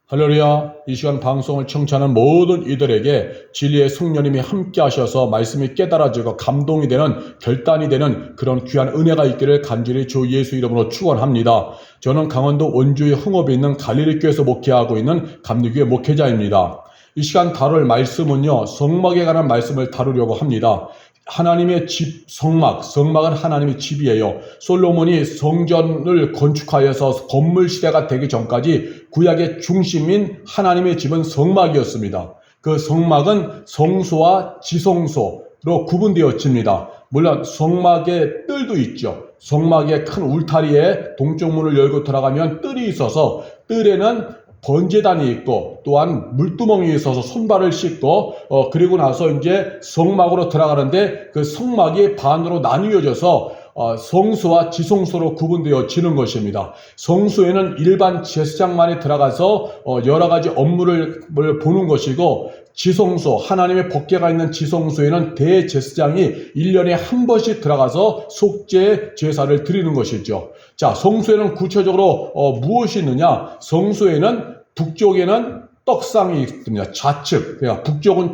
할렐루야. 이 시간 방송을 청취하는 모든 이들에게 진리의 성령님이 함께 하셔서 말씀이 깨달아지고 감동이 되는 결단이 되는 그런 귀한 은혜가 있기를 간절히 주 예수 이름으로 축원합니다. 저는 강원도 원주의 흥업에 있는 갈릴리교회에서 목회하고 있는 감리교회 목회자입니다. 이 시간 다룰 말씀은요, 성막에 관한 말씀을 다루려고 합니다. 하나님의 집, 성막은 하나님의 집이에요. 솔로몬이 성전을 건축하여서 건물 시대가 되기 전까지 구약의 중심인 하나님의 집은 성막이었습니다. 그 성막은 성소와 지성소로 구분되어집니다. 물론 성막에 뜰도 있죠. 성막의 큰 울타리에 동쪽 문을 열고 들어가면 뜰이 있어서 뜰에는 번제단이 있고 또한 물두멍이 있어서 손발을 씻고 그리고 나서 이제 성막으로 들어가는데 그 성막이 반으로 나뉘어져서 성소와 지성소로 구분되어지는 것입니다. 성소에는 일반 제사장만이 들어가서 여러 가지 업무를 보는 것이고, 지성소, 하나님의 법궤가 있는 지성소에는 대제사장이 1년에 한 번씩 들어가서 속죄 제사를 드리는 것이죠. 자, 성소에는 구체적으로 무엇이 있느냐? 성소에는 북쪽에는 떡상이 있습니다. 좌측. 그러니까 북쪽은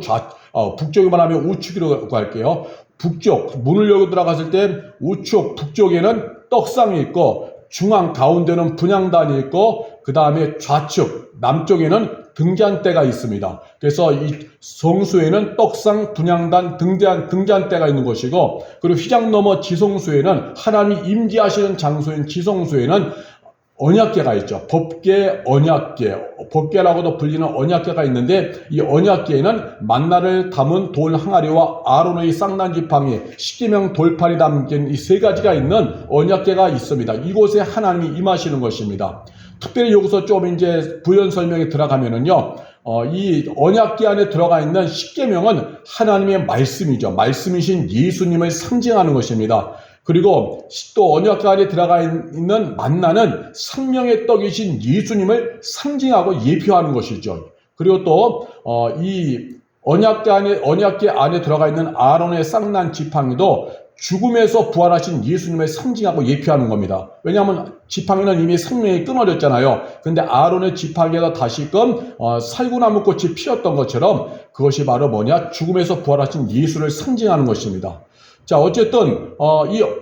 북쪽에만 하면 우측이라고 할게요. 북쪽, 문을 열고 들어갔을 때 우측, 북쪽에는 떡상이 있고, 중앙 가운데는 분향단이 있고, 그 다음에 좌측, 남쪽에는 등잔대가 있습니다. 그래서 이 성소에는 떡상, 분향단, 등잔대가 있는 것이고, 그리고 휘장 너머 지성소에는 하나님이 임재하시는 장소인 지성소에는 언약궤가 있죠. 법궤, 언약궤, 법궤라고도 불리는 언약궤가 있는데, 이 언약궤에는 만나를 담은 돌 항아리와 아론의 쌍난 지팡이, 십계명 돌판이 담긴 이 세 가지가 있는 언약궤가 있습니다. 이곳에 하나님이 임하시는 것입니다. 특별히 여기서 좀 이제 부연 설명에 들어가면은요, 이 언약궤 안에 들어가 있는 십계명은 하나님의 말씀이죠. 말씀이신 예수님을 상징하는 것입니다. 그리고 또 언약궤 안에 들어가 있는 만나는 생명의 떡이신 예수님을 상징하고 예표하는 것이죠. 그리고 또 이 언약궤 안에 들어가 있는 아론의 쌍난 지팡이도 죽음에서 부활하신 예수님을 상징하고 예표하는 겁니다. 왜냐하면 지팡이는 이미 생명이 끊어졌잖아요. 근데 아론의 지팡이에다 다시금 살구나무꽃이 피었던 것처럼 그것이 바로 뭐냐? 죽음에서 부활하신 예수를 상징하는 것입니다. 자, 어쨌든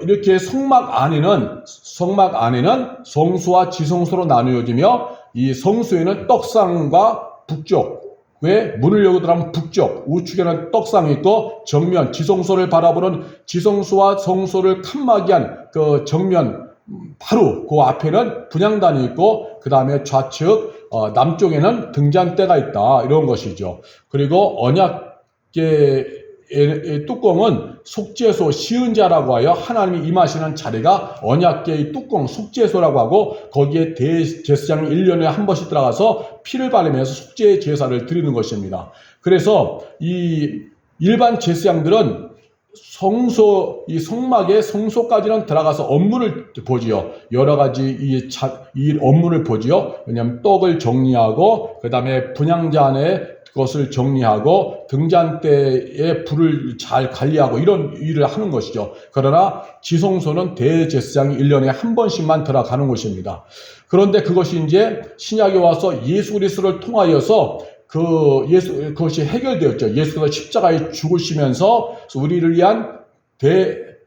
이렇게 성막 안에는 성소와 지성소로 나누어지며, 이 성소에는 떡상과 북쪽에 문을 열고 들어가면 북쪽, 우측에는 떡상이 있고, 정면 지성소를 바라보는 지성소와 성소를 칸막이한 그 정면 바로 그 앞에는 분향단이 있고, 그 다음에 좌측 남쪽에는 등잔대가 있다, 이런 것이죠. 그리고 언약궤 뚜껑은 속죄소, 시은자라고 하여 하나님이 임하시는 자리가 언약궤의 뚜껑, 속죄소라고 하고, 거기에 대제사장이 1년에 한 번씩 들어가서 피를 바르면서 속죄 제사를 드리는 것입니다. 그래서 이 일반 제사장들은 이 성막의 성소까지는 들어가서 업무를 보지요. 여러 가지 이 업무를 보지요. 왜냐하면 떡을 정리하고, 그 다음에 분향잔에 그것을 정리하고, 등잔대에 불을 잘 관리하고, 이런 일을 하는 것이죠. 그러나 지성소는 대제사장이 1년에 한 번씩만 들어가는 것입니다. 그런데 그것이 이제 신약에 와서 예수 그리스도를 통하여서 그것이 해결되었죠. 예수가 십자가에 죽으시면서 우리를 위한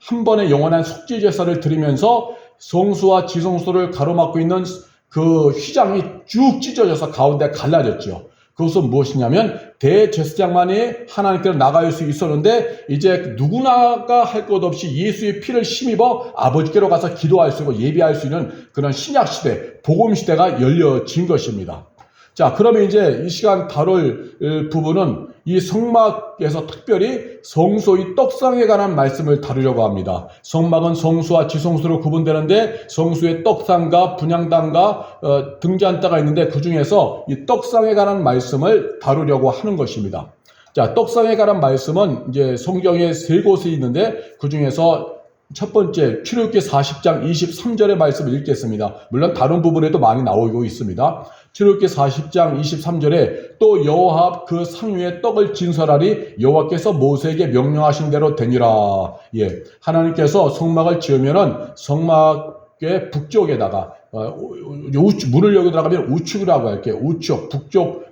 한 번의 영원한 속죄 제사를 드리면서 성소와 지성소를 가로막고 있는 그 휘장이 쭉 찢어져서 가운데 갈라졌죠. 그것은 무엇이냐면, 대제사장만이 하나님께로 나갈 수 있었는데, 이제 누구나가 할 것 없이 예수의 피를 힘입어 아버지께로 가서 기도할 수 있고 예배할 수 있는 그런 신약시대, 복음시대가 열려진 것입니다. 자, 그러면 이제 이 시간 다룰 부분은 이 성막에서 특별히 성소의 떡상에 관한 말씀을 다루려고 합니다. 성막은 성소와 지성소로 구분되는데, 성소의 떡상과 분향단과 등잔대가 있는데, 그 중에서 이 떡상에 관한 말씀을 다루려고 하는 것입니다. 자, 떡상에 관한 말씀은 이제 성경에 세 곳이 있는데, 그 중에서 첫 번째 출애굽기 40장 23절의 말씀을 읽겠습니다. 물론 다른 부분에도 많이 나오고 있습니다. 출애굽기 40장 23절에 또 여호와 그 상 위에 떡을 진설하리 여호와께서 모세에게 명령하신 대로 되니라. 예, 하나님께서 성막을 지으면은 성막의 북쪽에다가 문을 열고 들어가면 우측이라고 할게요. 우측, 북쪽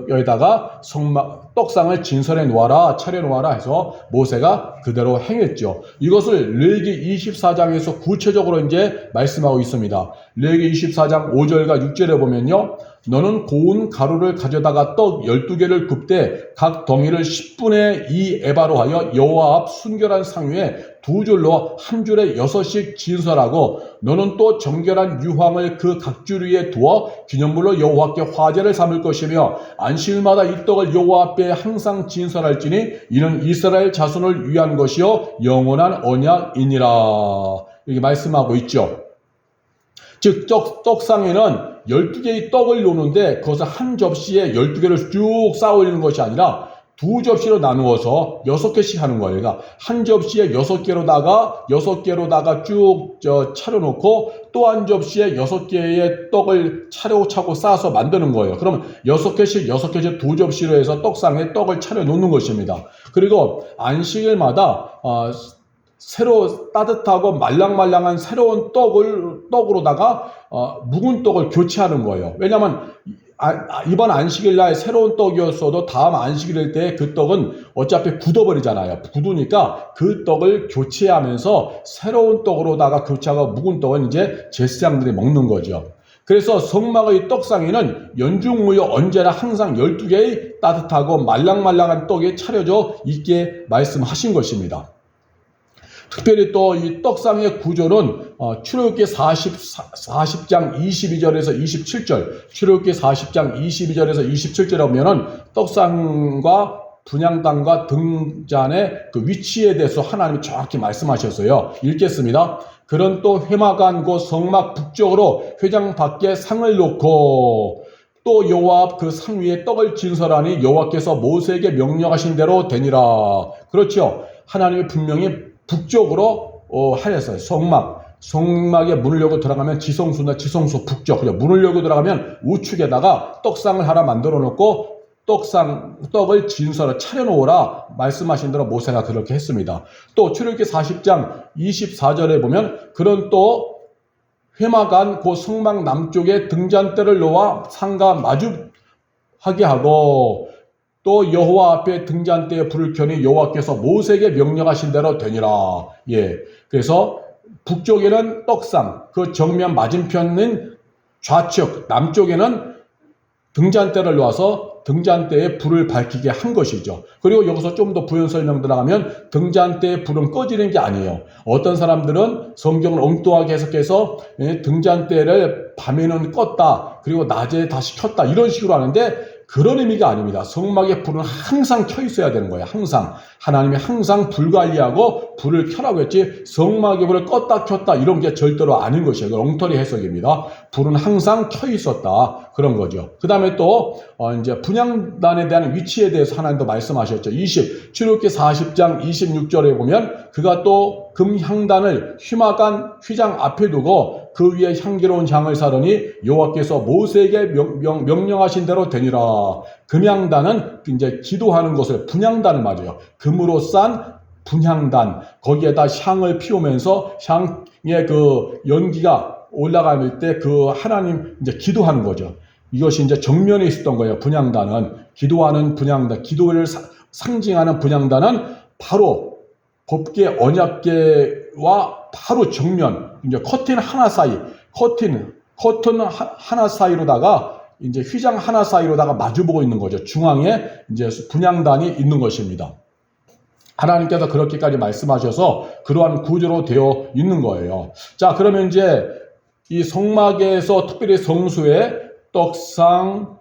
여기다가 떡상을 진설해 놓아라, 차려 놓아라 해서 모세가 그대로 행했죠. 이것을 레위기 24장에서 구체적으로 이제 말씀하고 있습니다. 레위기 24장 5절과 6절에 보면요. 너는 고운 가루를 가져다가 떡 12개를 굽되 각 덩이를 10분의 2 에바로 하여 여호와 앞 순결한 상 위에 두 줄로 한 줄에 6씩 진설하고 너는 또 정결한 유황을 그 각 줄 위에 두어 기념물로 여호와께 화제를 삼을 것이며 안식일마다 이 떡을 여호와 앞에 항상 진설할지니 이는 이스라엘 자손을 위한 것이요 영원한 언약이니라. 이렇게 말씀하고 있죠. 즉 떡상에는 12개의 떡을 놓는데 그것을 한 접시에 12개를 쭉 쌓아 올리는 것이 아니라 두 접시로 나누어서 6개씩 하는 거예요. 그러니까 한 접시에 6개로다가 쭉 차려놓고 또 한 접시에 6개의 떡을 차곡차곡 쌓아서 만드는 거예요. 그러면 6개씩 두 접시로 해서 떡상에 떡을 차려놓는 것입니다. 그리고 안식일마다 새로 따뜻하고 말랑말랑한 새로운 떡으로다가 묵은 떡을 교체하는 거예요. 왜냐하면 이번 안식일 날 새로운 떡이었어도 다음 안식일 때 그 떡은 어차피 굳어버리잖아요. 굳으니까 그 떡을 교체하면서 새로운 떡으로다가 교체하고 묵은 떡은 이제 제사장들이 먹는 거죠. 그래서 성막의 떡상에는 연중무휴 언제나 항상 12개의 따뜻하고 말랑말랑한 떡이 차려져 있게 말씀하신 것입니다. 특별히 또 이 떡상의 구조는 출애굽기 40장 22절에서 27절, 출애굽기 40장 22절에서 27절에 보면은 떡상과 분향단과 등잔의 그 위치에 대해서 하나님이 정확히 말씀하셨어요. 읽겠습니다. 그런 또 회막안 곧 성막 북쪽으로 회장 밖에 상을 놓고 또 여호와 앞 그 상 위에 떡을 진설하니 여호와께서 모세에게 명령하신 대로 되니라. 그렇죠. 하나님이 분명히 북쪽으로 하였어요. 성막에 문을 열고 들어가면 지성소나 지성소 북쪽. 문을 열고 들어가면 우측에다가 떡상을 하나 만들어 놓고 떡을 진설을 차려놓으라 말씀하신 대로 모세가 그렇게 했습니다. 또 출애굽기 40장 24절에 보면 그런 또 회막안 그 성막 남쪽에 등잔대를 놓아 상과 마주하게 하고 또 여호와 앞에 등잔대에 불을 켜니 여호와께서 모세에게 명령하신 대로 되니라. 예. 그래서 북쪽에는 떡상, 그 정면 맞은편은 좌측, 남쪽에는 등잔대를 놓아서 등잔대에 불을 밝히게 한 것이죠. 그리고 여기서 좀 더 부연 설명 들어가면 등잔대에 불은 꺼지는 게 아니에요. 어떤 사람들은 성경을 엉뚱하게 해석해서 등잔대를 밤에는 껐다, 그리고 낮에 다시 켰다 이런 식으로 하는데 그런 의미가 아닙니다. 성막의 불은 항상 켜 있어야 되는 거예요. 항상. 하나님이 항상 불 관리하고 불을 켜라고 했지 성막의 불을 껐다 켰다 이런 게 절대로 아닌 것이에요. 엉터리 해석입니다. 불은 항상 켜 있었다. 그런 거죠. 그 다음에 또 이제 분향단에 대한 위치에 대해서 하나님도 말씀하셨죠. 출애굽기 40장 26절에 보면 그가 또 금향단을 휘막안 휘장 앞에 두고 그 위에 향기로운 향을 사르니 여호와께서 모세에게 명령하신 대로 되니라. 금향단은 이제 기도하는 것을 분향단을 말해요. 금으로 싼 분향단, 거기에다 향을 피우면서 향의 그 연기가 올라갈 때 그 하나님 이제 기도하는 거죠. 이것이 이제 정면에 있었던 거예요. 분향단은 기도하는 분향단, 기도를 상징하는 분향단은 바로 법궤 언약궤와 바로 정면, 이제 커튼 하나 사이로다가 이제 휘장 하나 사이로다가 마주보고 있는 거죠. 중앙에 이제 분향단이 있는 것입니다. 하나님께서 그렇게까지 말씀하셔서 그러한 구조로 되어 있는 거예요. 자, 그러면 이제 이 성막에서 특별히 성소에 떡상,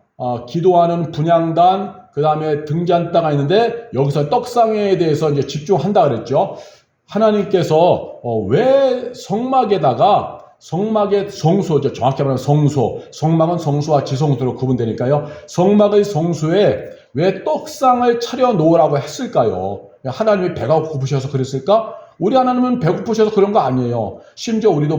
기도하는 분향단, 그 다음에 등잔대가 있는데 여기서 떡상에 대해서 이제 집중한다 그랬죠. 하나님께서 왜 성막의 성소죠. 정확히 말하면 성막은 성소와 지성소로 구분되니까요. 성막의 성소에 왜 떡상을 차려 놓으라고 했을까요? 하나님이 배가 고프셔서 그랬을까? 우리 하나님은 배고프셔서 그런 거 아니에요. 심지어 우리도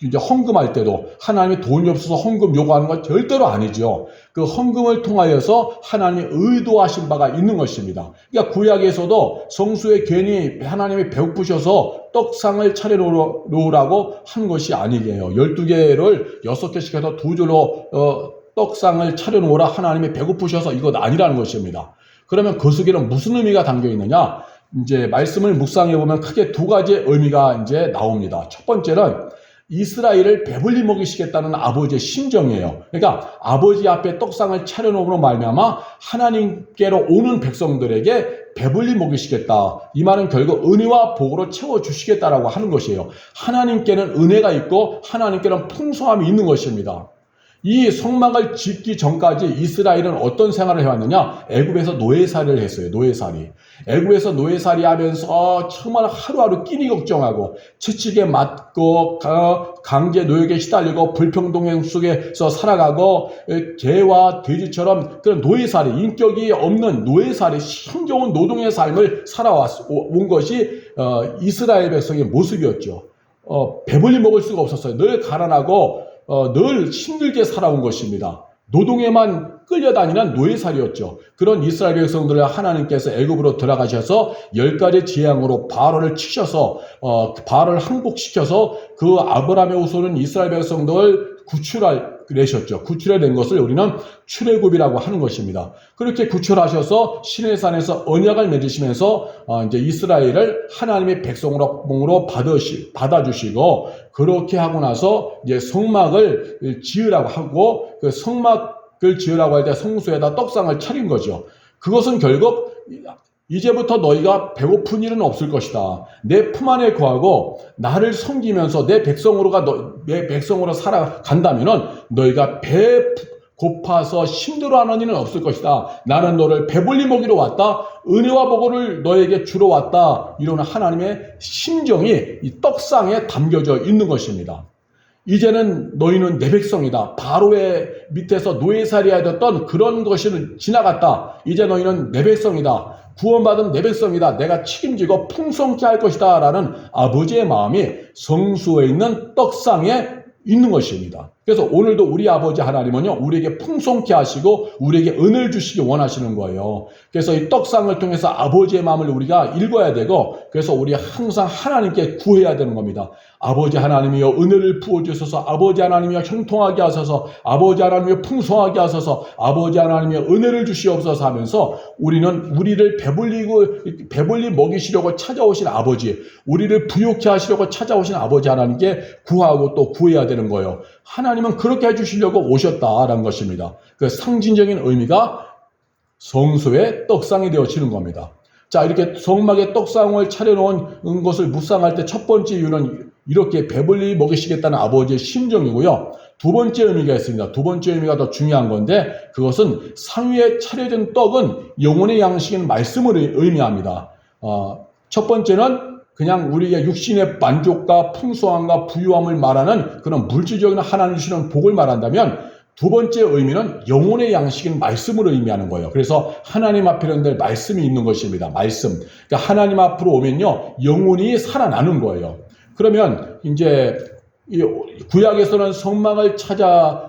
이제 헌금할 때도 하나님이 돈이 없어서 헌금 요구하는 건 절대로 아니죠. 그 헌금을 통하여서 하나님이 의도하신 바가 있는 것입니다. 그러니까 구약에서도 성수에 괜히 하나님이 배고프셔서 떡상을 차려놓으라고 한 것이 아니게요. 12개를 6개씩 해서 2줄로 떡상을 차려놓으라 하나님이 배고프셔서 이것 아니라는 것입니다. 그러면 그 속에는 무슨 의미가 담겨 있느냐? 이제 말씀을 묵상해 보면 크게 2가지의 의미가 이제 나옵니다. 첫 번째는 이스라엘을 배불리 먹이시겠다는 아버지의 심정이에요. 그러니까 아버지 앞에 떡상을 차려놓음으로 말미암아 하나님께로 오는 백성들에게 배불리 먹이시겠다. 이 말은 결국 은혜와 복으로 채워주시겠다라고 하는 것이에요. 하나님께는 은혜가 있고 하나님께는 풍성함이 있는 것입니다. 이 성막을 짓기 전까지 이스라엘은 어떤 생활을 해왔느냐? 애굽에서 노예살이를 했어요. 노예살이. 애굽에서 노예살이 하면서 정말 하루하루 끼니 걱정하고 채찍에 맞고 강제 노역에 시달리고 불평등 속에서 살아가고 개와 돼지처럼 그런 노예살이, 인격이 없는 노예살이, 힘겨운 노동의 삶을 살아온 것이 이스라엘 백성의 모습이었죠. 배불리 먹을 수가 없었어요. 늘 가난하고 늘 힘들게 살아온 것입니다. 노동에만 끌려다니는 노예살이었죠. 그런 이스라엘 백성들을 하나님께서 애굽으로 들어가셔서 10가지 재앙으로 바로를 치셔서 바로를 항복시켜서 그 아브라함의 후손은 이스라엘 백성들을 구출내셨죠. 구출해낸 것을 우리는 출애굽이라고 하는 것입니다. 그렇게 구출하셔서 시내산에서 언약을 맺으시면서 이제 이스라엘을 하나님의 백성으로 받아주시고, 그렇게 하고 나서 이제 성막을 지으라고 하고, 그 성막을 지으라고 할 때 성소에다 떡상을 차린 거죠. 그것은 결국 이제부터 너희가 배고픈 일은 없을 것이다. 내 품 안에 거하고 나를 섬기면서 내 백성으로 살아간다면은 너희가 배 고파서 힘들어하는 일은 없을 것이다. 나는 너를 배불리 먹이러 왔다. 은혜와 복을 너에게 주러 왔다. 이런 하나님의 심정이 이 떡상에 담겨져 있는 것입니다. 이제는 너희는 내 백성이다. 바로의 밑에서 노예살이 하였던 그런 것은 지나갔다. 이제 너희는 내 백성이다. 구원받은 내 백성이다. 내가 책임지고 풍성케 할 것이다. 라는 아버지의 마음이 성소에 있는 떡상에 있는 것입니다. 그래서 오늘도 우리 아버지 하나님은요, 우리에게 풍성케 하시고 우리에게 은혜를 주시기 원하시는 거예요. 그래서 이 떡상을 통해서 아버지의 마음을 우리가 읽어야 되고, 그래서 우리 항상 하나님께 구해야 되는 겁니다. 아버지 하나님이여 은혜를 부어주셔서, 아버지 하나님이여 형통하게 하소서, 아버지 하나님이여 풍성하게 하소서, 아버지 하나님이여 은혜를 주시옵소서 하면서 우리는 우리를 배불리 먹이시려고 찾아오신 아버지, 우리를 부욕케 하시려고 찾아오신 아버지 하나님께 구하고 또 구해야 되는 거예요. 하나님은 그렇게 해주시려고 오셨다라는 것입니다. 그 상징적인 의미가 성소의 떡상이 되어지는 겁니다. 자, 이렇게 성막에 떡상을 차려놓은 것을 묵상할 때 첫 번째 이유는 이렇게 배불리 먹이시겠다는 아버지의 심정이고요. 두 번째 의미가 있습니다. 두 번째 의미가 더 중요한 건데, 그것은 상 위에 차려진 떡은 영혼의 양식인 말씀을 의미합니다. 첫 번째는 그냥 우리의 육신의 만족과 풍성함과 부유함을 말하는 그런 물질적인 하나님 주시는 복을 말한다면, 두 번째 의미는 영혼의 양식인 말씀을 의미하는 거예요. 그래서 하나님 앞에 늘 말씀이 있는 것입니다. 말씀. 그러니까 하나님 앞으로 오면요, 영혼이 살아나는 거예요. 그러면 이제 구약에서는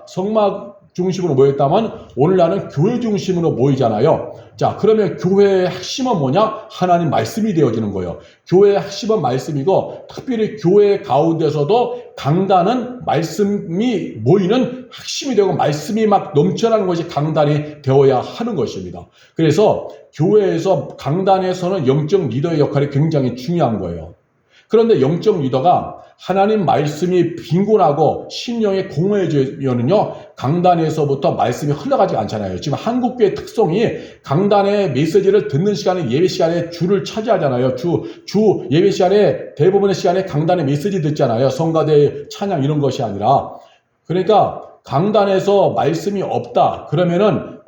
성막 중심으로 모였다면 오늘날은 교회 중심으로 모이잖아요. 자, 그러면 교회의 핵심은 뭐냐? 하나님 말씀이 되어지는 거예요. 교회의 핵심은 말씀이고, 특별히 교회 가운데서도 강단은 말씀이 모이는 핵심이 되고 말씀이 막 넘쳐나는 것이 강단이 되어야 하는 것입니다. 그래서 교회에서 강단에서는 영적 리더의 역할이 굉장히 중요한 거예요. 그런데 영적 리더가 하나님 말씀이 빈곤하고 심령에 공허해지면은요, 강단에서부터 말씀이 흘러가지 않잖아요. 지금 한국교회 특성이 강단의 메시지를 듣는 시간에, 예배 시간에 줄을 차지하잖아요. 주 예배 시간에 대부분의 시간에 강단의 메시지 듣잖아요. 성가대 찬양 이런 것이 아니라. 그러니까 강단에서 말씀이 없다 그러면은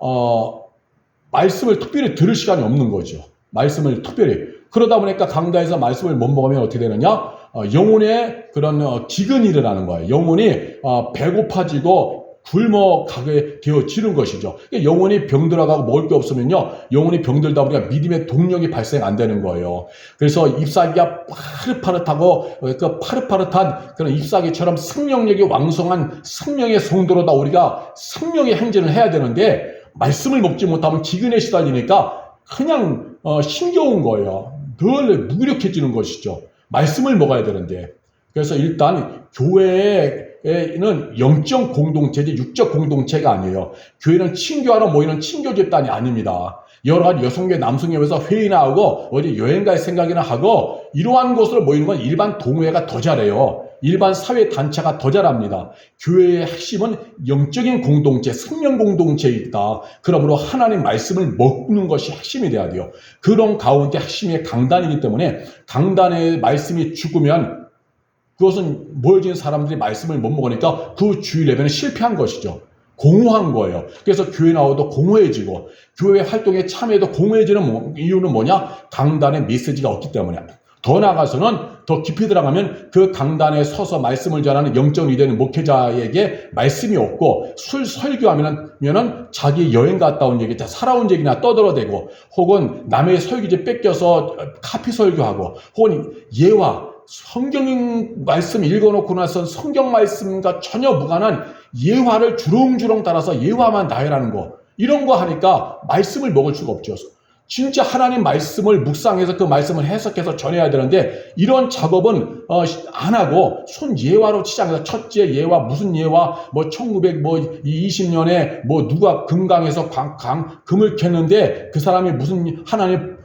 말씀을 특별히 들을 시간이 없는 거죠. 말씀을 특별히. 그러다 보니까 강단에서 말씀을 못 먹으면 어떻게 되느냐? 영혼의 그런 기근이 일어나는 거예요. 영혼이 배고파지고 굶어가게 되어지는 것이죠. 영혼이 병들어가고 먹을 게 없으면요, 영혼이 병들다 보니까 믿음의 동력이 발생 안 되는 거예요. 그래서 잎사귀가 파릇파릇하고 그 파릇파릇한 그런 잎사귀처럼 생명력이 왕성한 생명의 성도로다 우리가 생명의 행진을 해야 되는데, 말씀을 먹지 못하면 기근에 시달리니까 그냥 힘겨운 거예요. 늘 무력해지는 것이죠. 말씀을 먹어야 되는데. 그래서 일단 교회에는 영적 공동체지 육적 공동체가 아니에요. 교회는 친교하러 모이는 친교 집단이 아닙니다. 여러 가지 여성교회, 남성교회에서 회의나 하고 어디 여행 갈 생각이나 하고 이러한 곳으로 모이는 건 일반 동호회가 더 잘해요. 일반 사회 단체가 더 잘합니다. 교회의 핵심은 영적인 공동체, 생명 공동체에 있다. 그러므로 하나님 말씀을 먹는 것이 핵심이 돼야 돼요. 그런 가운데 핵심이 강단이기 때문에 강단의 말씀이 죽으면 그것은 모여진 사람들이 말씀을 못 먹으니까 그 주일 예배는 실패한 것이죠. 공허한 거예요. 그래서 교회 나와도 공허해지고 교회 활동에 참여해도 공허해지는 이유는 뭐냐? 강단의 메시지가 없기 때문에. 더 나아가서는 더 깊이 들어가면 그 강단에 서서 말씀을 전하는 영적 리더는 목회자에게 말씀이 없고 설교하면은 자기 여행 갔다 온 얘기, 살아온 얘기나 떠들어대고 혹은 남의 설교지 뺏겨서 카피 설교하고 혹은 예화, 성경 말씀 읽어놓고 나서 성경 말씀과 전혀 무관한 예화를 주렁주렁 따라서 예화만 나열하는 거, 이런 거 하니까 말씀을 먹을 수가 없죠. 진짜 하나님 말씀을 묵상해서 그 말씀을 해석해서 전해야 되는데 이런 작업은 안 하고 손 예화로 치장해서 첫째 예화, 무슨 예화, 뭐 1920년에 뭐 누가 금강에서 금을 캤는데 그 사람이 무슨 하나님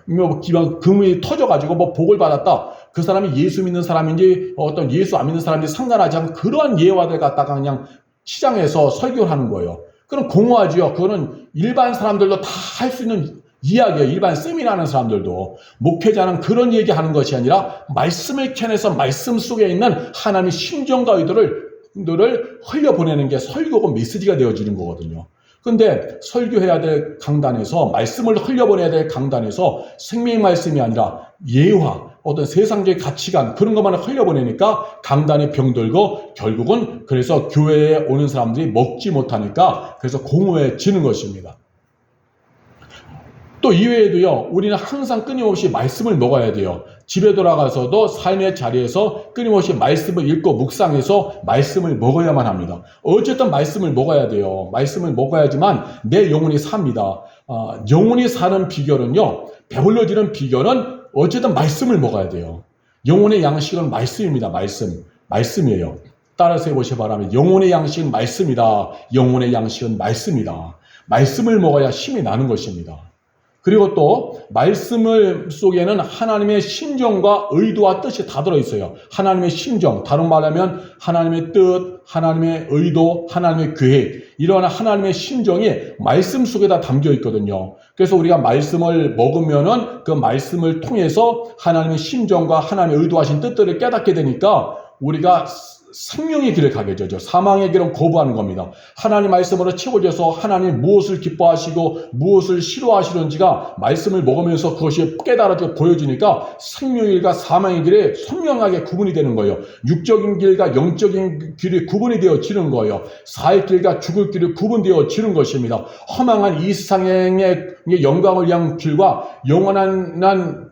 금이 터져가지고 뭐 복을 받았다. 그 사람이 예수 믿는 사람인지 어떤 예수 안 믿는 사람인지 상관하지 않은 그러한 예화들 갖다가 그냥 치장해서 설교를 하는 거예요. 그럼 공허하지요. 그거는 일반 사람들도 다 할 수 있는 이야기예요. 일반 세미나 하는 사람들도. 목회자는 그런 얘기하는 것이 아니라 말씀을 캐내서 말씀 속에 있는 하나님의 심정과 의도를 흘려보내는 게 설교고 메시지가 되어지는 거거든요. 근데 설교해야 될 강단에서 말씀을 흘려보내야 될 강단에서 생명의 말씀이 아니라 예화, 어떤 세상적인 가치관 그런 것만 흘려보내니까 강단에 병들고 결국은 그래서 교회에 오는 사람들이 먹지 못하니까 그래서 공허해지는 것입니다. 또 이외에도요, 우리는 항상 끊임없이 말씀을 먹어야 돼요. 집에 돌아가서도 삶의 자리에서 끊임없이 말씀을 읽고 묵상해서 말씀을 먹어야만 합니다. 어쨌든 말씀을 먹어야 돼요. 말씀을 먹어야지만 내 영혼이 삽니다. 영혼이 사는 비결은요, 배불러지는 비결은 어쨌든 말씀을 먹어야 돼요. 영혼의 양식은 말씀입니다. 말씀이에요. 따라서 해보시 바랍니다. 영혼의 양식은 말씀이다. 영혼의 양식은 말씀이다. 말씀을 먹어야 힘이 나는 것입니다. 그리고 또 말씀 속에는 하나님의 심정과 의도와 뜻이 다 들어있어요. 하나님의 심정, 다른 말하면 하나님의 뜻, 하나님의 의도, 하나님의 계획, 이러한 하나님의 심정이 말씀 속에 다 담겨 있거든요. 그래서 우리가 말씀을 먹으면은 그 말씀을 통해서 하나님의 심정과 하나님의 의도하신 뜻들을 깨닫게 되니까 우리가 생명의 길을 가게 되죠. 사망의 길은 거부하는 겁니다. 하나님 말씀으로 채워져서 하나님 무엇을 기뻐하시고 무엇을 싫어하시는지가 말씀을 먹으면서 그것이 깨달아져 보여지니까 생명의 길과 사망의 길에 선명하게 구분이 되는 거예요. 육적인 길과 영적인 길이 구분이 되어지는 거예요. 살 길과 죽을 길이 구분되어지는 것입니다. 허망한 이 세상의 영광을 위한 길과 영원한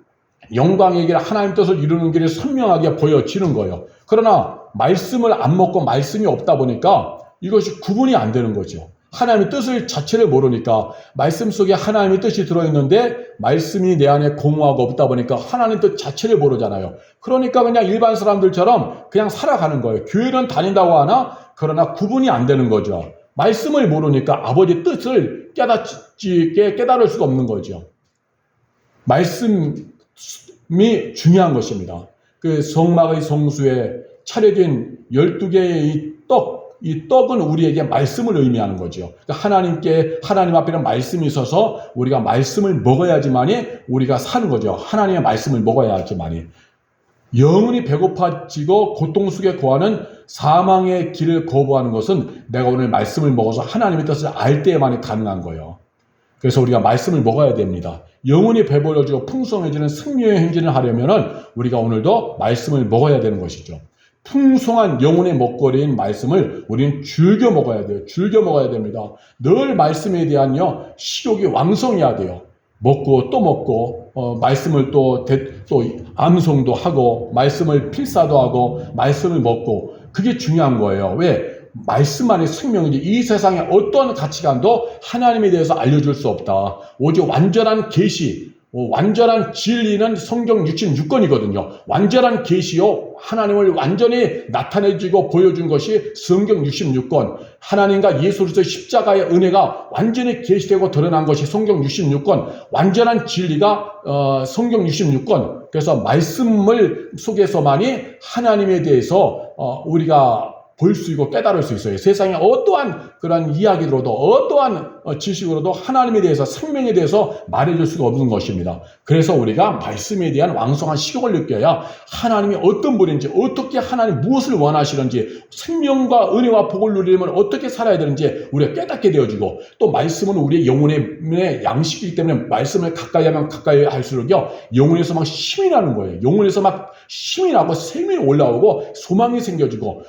영광의 길, 하나님 뜻을 이루는 길이 선명하게 보여지는 거예요. 그러나 말씀을 안 먹고 말씀이 없다 보니까 이것이 구분이 안 되는 거죠. 하나님의 뜻을 자체를 모르니까 말씀 속에 하나님의 뜻이 들어있는데 말씀이 내 안에 공허하고 없다 보니까 하나님 뜻 자체를 모르잖아요. 그러니까 그냥 일반 사람들처럼 그냥 살아가는 거예요. 교회는 다닌다고 하나 그러나 구분이 안 되는 거죠. 말씀을 모르니까 아버지 뜻을 깨달을 수가 없는 거죠. 말씀이 중요한 것입니다. 그 성막의 성수에 차려진 12개의 이 떡은 우리에게 말씀을 의미하는 거죠. 그러니까 하나님 앞에는 말씀이 있어서 우리가 말씀을 먹어야지만이 우리가 사는 거죠. 하나님의 말씀을 먹어야지만이. 영혼이 배고파지고 고통 속에 거하는 사망의 길을 거부하는 것은 내가 오늘 말씀을 먹어서 하나님의 뜻을 알 때에만이 가능한 거예요. 그래서 우리가 말씀을 먹어야 됩니다. 영혼이 배불러지고 풍성해지는 승리의 행진을 하려면 우리가 오늘도 말씀을 먹어야 되는 것이죠. 풍성한 영혼의 먹거리인 말씀을 우리는 즐겨 먹어야 돼요. 즐겨 먹어야 됩니다. 늘 말씀에 대한요 식욕이 왕성해야 돼요. 먹고 또 먹고 말씀을 또 암송도 하고 말씀을 필사도 하고 말씀을 먹고 그게 중요한 거예요. 왜? 말씀 안에 생명이지 이 세상의 어떤 가치관도 하나님에 대해서 알려줄 수 없다. 오직 완전한 계시 완전한 진리는 성경 66권이거든요. 완전한 계시요 하나님을 완전히 나타내주고 보여준 것이 성경 66권. 하나님과 예수 그리스도의 십자가의 은혜가 완전히 계시되고 드러난 것이 성경 66권. 완전한 진리가 성경 66권. 그래서 말씀을 속에서만이 하나님에 대해서 우리가 볼 수 있고 깨달을 수 있어요. 세상에 어떠한 그런 이야기로도 어떠한 지식으로도 하나님에 대해서 생명에 대해서 말해줄 수가 없는 것입니다. 그래서 우리가 말씀에 대한 왕성한 식욕을 느껴야 하나님이 어떤 분인지 어떻게 하나님 무엇을 원하시는지 생명과 은혜와 복을 누리려면 어떻게 살아야 되는지 우리가 깨닫게 되어지고 또 말씀은 우리의 영혼의 양식이기 때문에 말씀을 가까이 하면 가까이 할수록요 영혼에서 막 힘이 나는 거예요. 영혼에서 막 힘이 나고 생명이 올라오고 소망이 생겨지고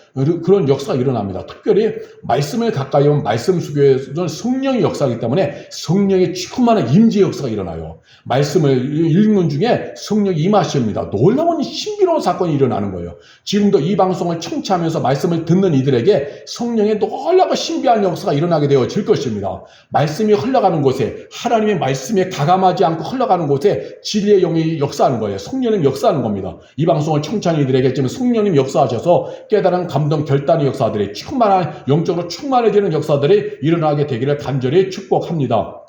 그런 역사가 일어납니다. 특별히 말씀을 가까이 하면 말씀 속에서는 성령의 역사이기 때문에 성령의 충만한 임재의 역사가 일어나요. 말씀을 읽는 중에 성령이 임하십니다. 놀라운 신비로운 사건이 일어나는 거예요. 지금도 이 방송을 청취하면서 말씀을 듣는 이들에게 성령의 놀라고 신비한 역사가 일어나게 되어질 것입니다. 말씀이 흘러가는 곳에 하나님의 말씀에 가감하지 않고 흘러가는 곳에 진리의 영이 역사하는 거예요. 성령님 역사하는 겁니다. 이 방송을 청취하는 이들에게 지금 성령님 역사하셔서 깨달은 감동 결단의 역사들이 충만한 영적으로 충만해지는 역사들이 일어나게 되기를 간절히 축복합니다.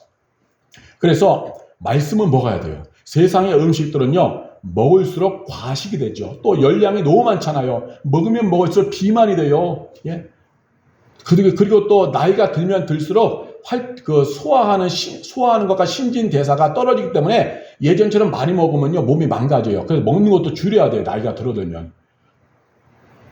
그래서 말씀은 먹어야 돼요. 세상의 음식들은요 먹을수록 과식이 되죠. 또 열량이 너무 많잖아요. 먹으면 먹을수록 비만이 돼요. 예? 그리고 또 나이가 들면 들수록 소화하는 것과 신진대사가 떨어지기 때문에 예전처럼 많이 먹으면요 몸이 망가져요. 그래서 먹는 것도 줄여야 돼요. 나이가 들어들면.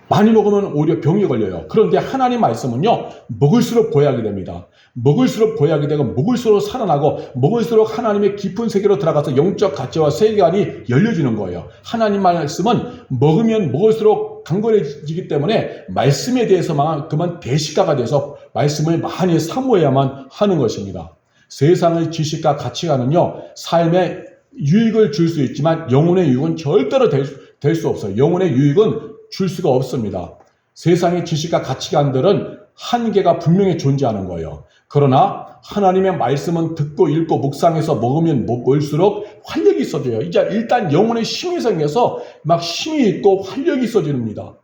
많이 먹으면 오히려 병이 걸려요. 그런데 하나님 말씀은요 먹을수록 보약이 됩니다. 먹을수록 보약이 되고 먹을수록 살아나고 먹을수록 하나님의 깊은 세계로 들어가서 영적 가치와 세계관이 열려지는 거예요. 하나님 말씀은 먹으면 먹을수록 강건해지기 때문에 말씀에 대해서만 그만 대식가가 돼서 말씀을 많이 사모해야만 하는 것입니다. 세상의 지식과 가치관은요 삶에 유익을 줄 수 있지만 영혼의 유익은 절대로 될 수 없어요. 영혼의 유익은 줄 수가 없습니다. 세상의 지식과 가치관들은 한계가 분명히 존재하는 거예요. 그러나 하나님의 말씀은 듣고 읽고 묵상해서 먹으면 먹을수록 활력이 있어져요. 이제 일단 영혼의 힘이 생겨서 막 힘이 있고 활력이 있어집니다.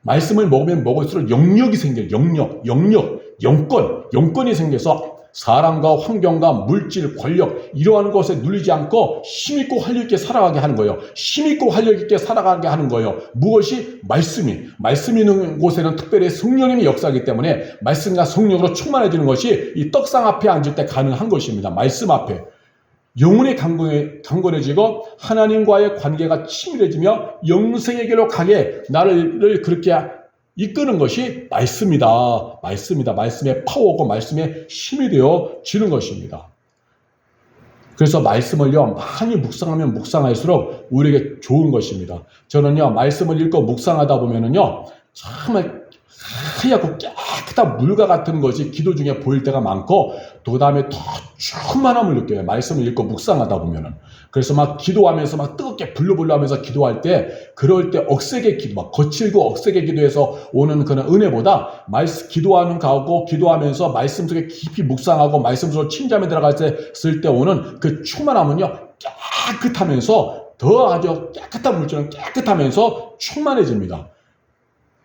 말씀을 먹으면 먹을수록 영역이 생겨요. 영권이 생겨서 사람과 환경과 물질, 권력 이러한 것에 눌리지 않고 힘있고 활력있게 살아가게 하는 거예요. 힘있고 활력있게 살아가게 하는 거예요. 무엇이? 말씀이 있는 곳에는 특별히 성령님의 역사이기 때문에 말씀과 성령으로 충만해지는 것이 이 떡상 앞에 앉을 때 가능한 것입니다. 말씀 앞에. 영혼이 강건해지고 하나님과의 관계가 친밀해지며 영생의 길로 가게 나를 그렇게 이끄는 것이 말씀이다. 말씀의 파워고 말씀의 힘이 되어지는 것입니다. 그래서 말씀을요 많이 묵상하면 묵상할수록 우리에게 좋은 것입니다. 저는요 말씀을 읽고 묵상하다 보면은요 정말 하얗고 깨끗한 물과 같은 것이 기도 중에 보일 때가 많고 그 다음에 더 충만함을 느껴요. 말씀을 읽고 묵상하다 보면은. 그래서 막 기도하면서 막 뜨겁게 불러불러 하면서 기도할 때 그럴 때 억세게 기도, 막 거칠고 억세게 기도해서 오는 그런 은혜보다 기도하는 가고 기도하면서 말씀 속에 깊이 묵상하고 말씀 속으로 침잠에 들어갔을 때 오는 그 충만함은요 깨끗하면서 더 아주 깨끗한 물질은 깨끗하면서 충만해집니다.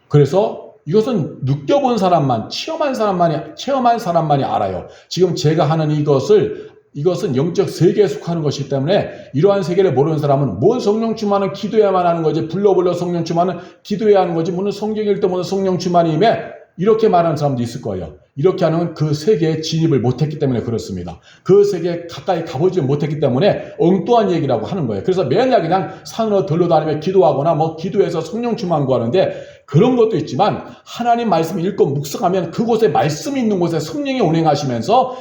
그래서 이것은 느껴본 사람만, 체험한 사람만이 알아요. 지금 제가 하는 이것은 영적 세계에 속하는 것이기 때문에 이러한 세계를 모르는 사람은 뭔 성령 충만은 기도해야만 하는 거지, 불러 성령 충만은 기도해야 하는 거지, 무슨 성경 읽을 때 무슨 성령 충만임에 이렇게 말하는 사람도 있을 거예요. 이렇게 하는 그 세계에 진입을 못했기 때문에 그렇습니다. 그 세계에 가까이 가보지 못했기 때문에 엉뚱한 얘기라고 하는 거예요. 그래서 맨날 그냥 산으로 들러다니며 기도하거나 기도해서 성령 충만 구하는데 그런 것도 있지만 하나님 말씀을 읽고 묵상하면 그곳에 말씀이 있는 곳에 성령이 운행하시면서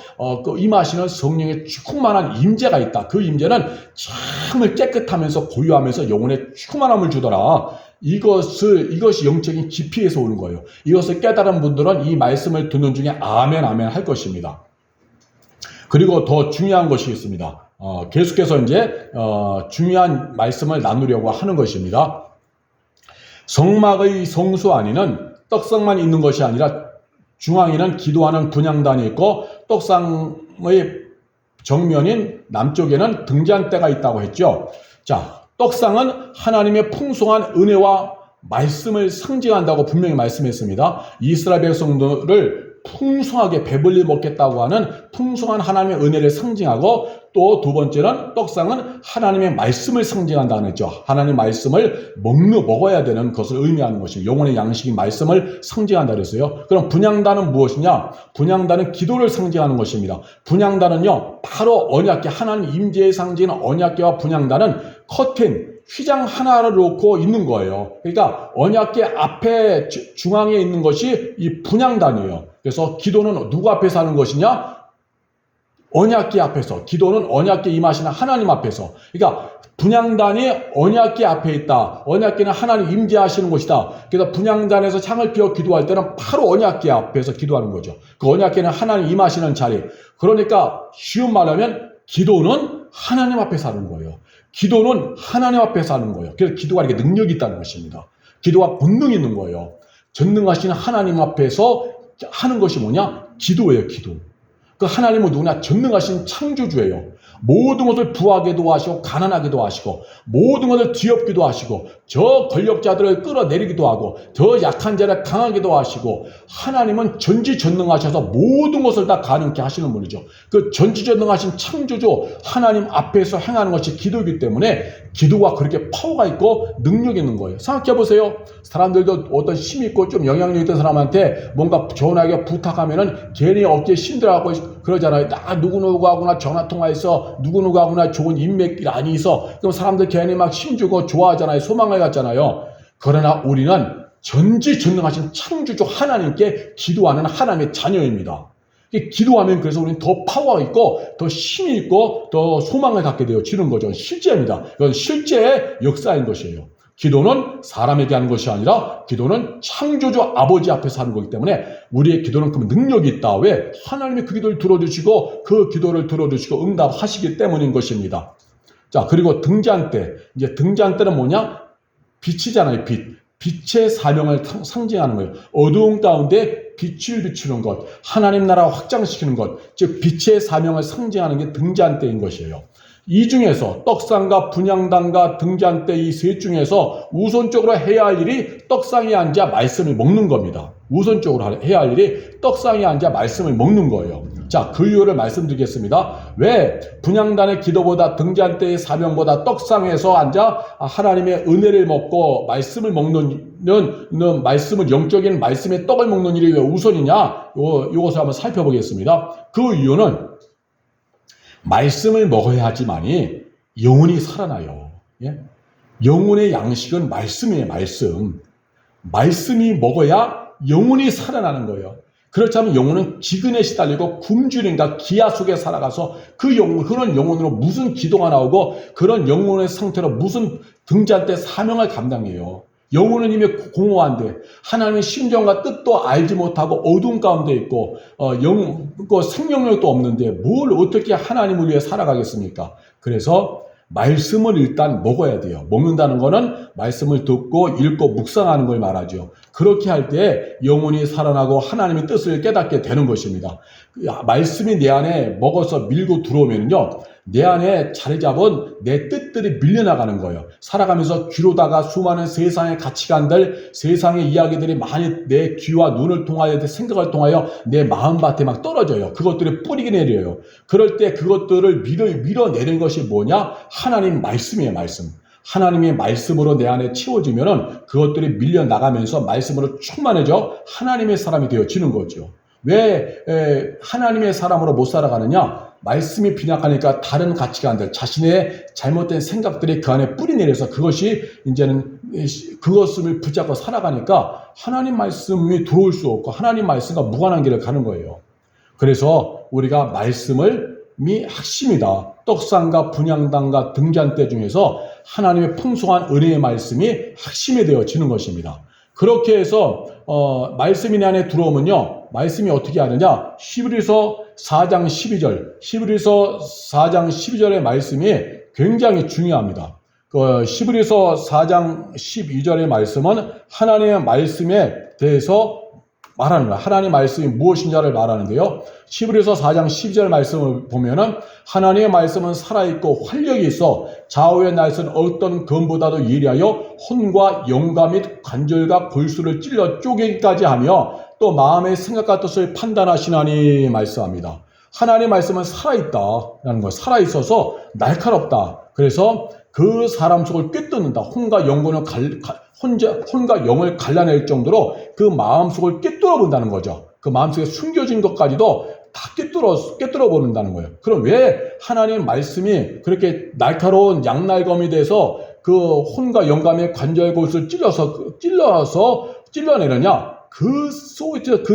임하시는 성령의 충만한 임재가 있다. 그 임재는 정말 깨끗하면서 고유하면서 영혼에 충만함을 주더라. 이것이 영적인 깊이에서 오는 거예요. 이것을 깨달은 분들은 이 말씀을 듣는 중에 아멘 아멘 할 것입니다. 그리고 더 중요한 것이 있습니다. 계속해서 이제 중요한 말씀을 나누려고 하는 것입니다. 성막의 성수 안에는 떡상만 있는 것이 아니라 중앙에는 기도하는 분향단이 있고 떡상의 정면인 남쪽에는 등잔대가 있다고 했죠. 자, 떡상은 하나님의 풍성한 은혜와 말씀을 상징한다고 분명히 말씀했습니다. 이스라엘 백성들을 풍성하게 배불리 먹겠다고 하는 풍성한 하나님의 은혜를 상징하고, 또 두 번째는 떡상은 하나님의 말씀을 상징한다는 거죠. 하나님의 말씀을 먹어야 되는 것을 의미하는 것이고, 영혼의 양식인 말씀을 상징한다 그랬어요. 그럼 분향단은 무엇이냐? 분향단은 기도를 상징하는 것입니다. 분향단은요, 바로 언약궤, 하나님 임재의 상징인 언약궤와 분향단은 커튼, 휘장 하나를 놓고 있는 거예요. 그러니까 언약궤 앞에 중앙에 있는 것이 이 분향단이에요. 그래서 기도는 누구 앞에서 하는 것이냐? 언약궤 앞에서. 기도는 언약궤 임하시는 하나님 앞에서. 그러니까 분향단이 언약궤 앞에 있다. 언약궤는 하나님 임재하시는 곳이다. 그래서 분향단에서 창을 피워 기도할 때는 바로 언약궤 앞에서 기도하는 거죠. 그 언약궤는 하나님 임하시는 자리. 그러니까 쉬운 말하면 기도는 하나님 앞에서 하는 거예요. 기도는 하나님 앞에서 하는 거예요. 그래서 기도가 이렇게 능력이 있다는 것입니다. 기도가 본능이 있는 거예요. 전능하신 하나님 앞에서 하는 것이 뭐냐? 기도예요, 기도. 그 하나님은 누구냐? 전능하신 창조주예요. 모든 것을 부하게도 하시고 가난하게도 하시고 모든 것을 뒤엎기도 하시고 저 권력자들을 끌어내리기도 하고 더 약한 자를 강하게도 하시고, 하나님은 전지전능하셔서 모든 것을 다 가능케 하시는 분이죠. 그 전지전능하신 창조주 하나님 앞에서 행하는 것이 기도이기 때문에 기도가 그렇게 파워가 있고 능력이 있는 거예요. 생각해 보세요. 사람들도 어떤 힘이 있고 좀 영향력 있던 사람한테 뭔가 전화하게 부탁하면은 괜히 어깨에 힘들어하고 그러잖아요. 나 누구누구하구나 전화통화해서 누구누구하구나 좋은 인맥이 있어. 그럼 사람들 괜히 막 힘주고 좋아하잖아요. 소망을 갖잖아요. 그러나 우리는 전지전능하신 창조주 하나님께 기도하는 하나님의 자녀입니다. 기도하면 그래서 우리는 더 파워가 있고 더 힘이 있고 더 소망을 갖게 되어지는 거죠. 실제입니다. 이건 실제의 역사인 것이에요. 기도는 사람에게 하는 것이 아니라 기도는 창조주 아버지 앞에서 하는 거기 때문에 우리의 기도는 그 능력이 있다. 왜? 하나님이 그 기도를 들어주시고 그 기도를 들어주시고 응답하시기 때문인 것입니다. 자, 그리고 등잔대. 이제 등잔대는 뭐냐? 빛이잖아요, 빛. 빛의 사명을 상징하는 거예요. 어두운 가운데 빛을 비추는 것, 하나님 나라 확장시키는 것, 즉 빛의 사명을 상징하는 게 등잔대인 것이에요. 이 중에서 떡상과 분향단과 등잔대 이 셋 중에서 우선적으로 해야 할 일이 떡상에 앉아 말씀을 먹는 겁니다. 우선적으로 해야 할 일이 떡상에 앉아 말씀을 먹는 거예요. 자, 그 이유를 말씀드리겠습니다. 왜 분향단의 기도보다 등잔대의 사명보다 떡상에서 앉아 하나님의 은혜를 먹고 말씀을 먹는 말씀을 영적인 말씀의 떡을 먹는 일이 왜 우선이냐? 이것을 한번 살펴보겠습니다. 그 이유는 말씀을 먹어야 하지만이 영혼이 살아나요. 예? 영혼의 양식은 말씀이에요, 말씀. 말씀이 먹어야 영혼이 살아나는 거예요. 그렇지 않으면 영혼은 기근에 시달리고 굶주림과 기아 속에 살아가서 그런 영혼으로 무슨 기도가 나오고 그런 영혼의 상태로 무슨 등잔대 사명을 감당해요. 영혼은 이미 공허한데 하나님의 심정과 뜻도 알지 못하고 어두운 가운데 있고 생명력도 없는데 뭘 어떻게 하나님을 위해 살아가겠습니까? 그래서 말씀을 일단 먹어야 돼요. 먹는다는 거는 말씀을 듣고 읽고 묵상하는 걸 말하죠. 그렇게 할 때 영혼이 살아나고 하나님의 뜻을 깨닫게 되는 것입니다. 말씀이 내 안에 먹어서 밀고 들어오면요, 내 안에 자리 잡은 내 뜻들이 밀려나가는 거예요. 살아가면서 귀로다가 수많은 세상의 가치관들, 세상의 이야기들이 많이 내 귀와 눈을 통하여 생각을 통하여 내 마음밭에 막 떨어져요. 그것들이 뿌리게 내려요. 그럴 때 그것들을 밀어내는 것이 뭐냐? 하나님 말씀이에요, 말씀. 하나님의 말씀으로 내 안에 채워지면은 그것들이 밀려나가면서 말씀으로 충만해져 하나님의 사람이 되어지는 거죠. 왜 하나님의 사람으로 못 살아가느냐? 말씀이 빈약하니까 다른 가치관들, 자신의 잘못된 생각들이 그 안에 뿌리내려서 그것이 이제는 그것을 붙잡고 살아가니까 하나님 말씀이 들어올 수 없고 하나님 말씀과 무관한 길을 가는 거예요. 그래서 우리가 말씀이 핵심이다. 떡상과 분향단과 등잔대 중에서 하나님의 풍성한 은혜의 말씀이 핵심이 되어지는 것입니다. 그렇게 해서 말씀이 내 안에 들어오면요, 말씀이 어떻게 하느냐, 히브리서 4장 12절의 말씀이 굉장히 중요합니다. 히브리서 4장 12절의 말씀은 하나님의 말씀에 대해서 말하는 거야. 하나님의 말씀이 무엇인지를 말하는데요. 히브리서 4장 12절 말씀을 보면은 하나님의 말씀은 살아있고 활력이 있어 좌우의 날선 어떤 검보다도 예리하여 혼과 영과 및 관절과 골수를 찔러 쪼개기까지 하며 또 마음의 생각과 뜻을 판단하시나니 말씀합니다. 하나님의 말씀은 살아있다라는 거예요. 살아있어서 날카롭다. 그래서 그 사람 속을 꿰뚫는다. 혼과 영을 갈라낼 정도로 그 마음속을 꿰뚫어 본다는 거죠. 그 마음속에 숨겨진 것까지도 다 꿰뚫어 보는다는 거예요. 그럼 왜 하나님 말씀이 그렇게 날카로운 양날검이 돼서 그 혼과 영감의 관절골을 찔러내느냐? 그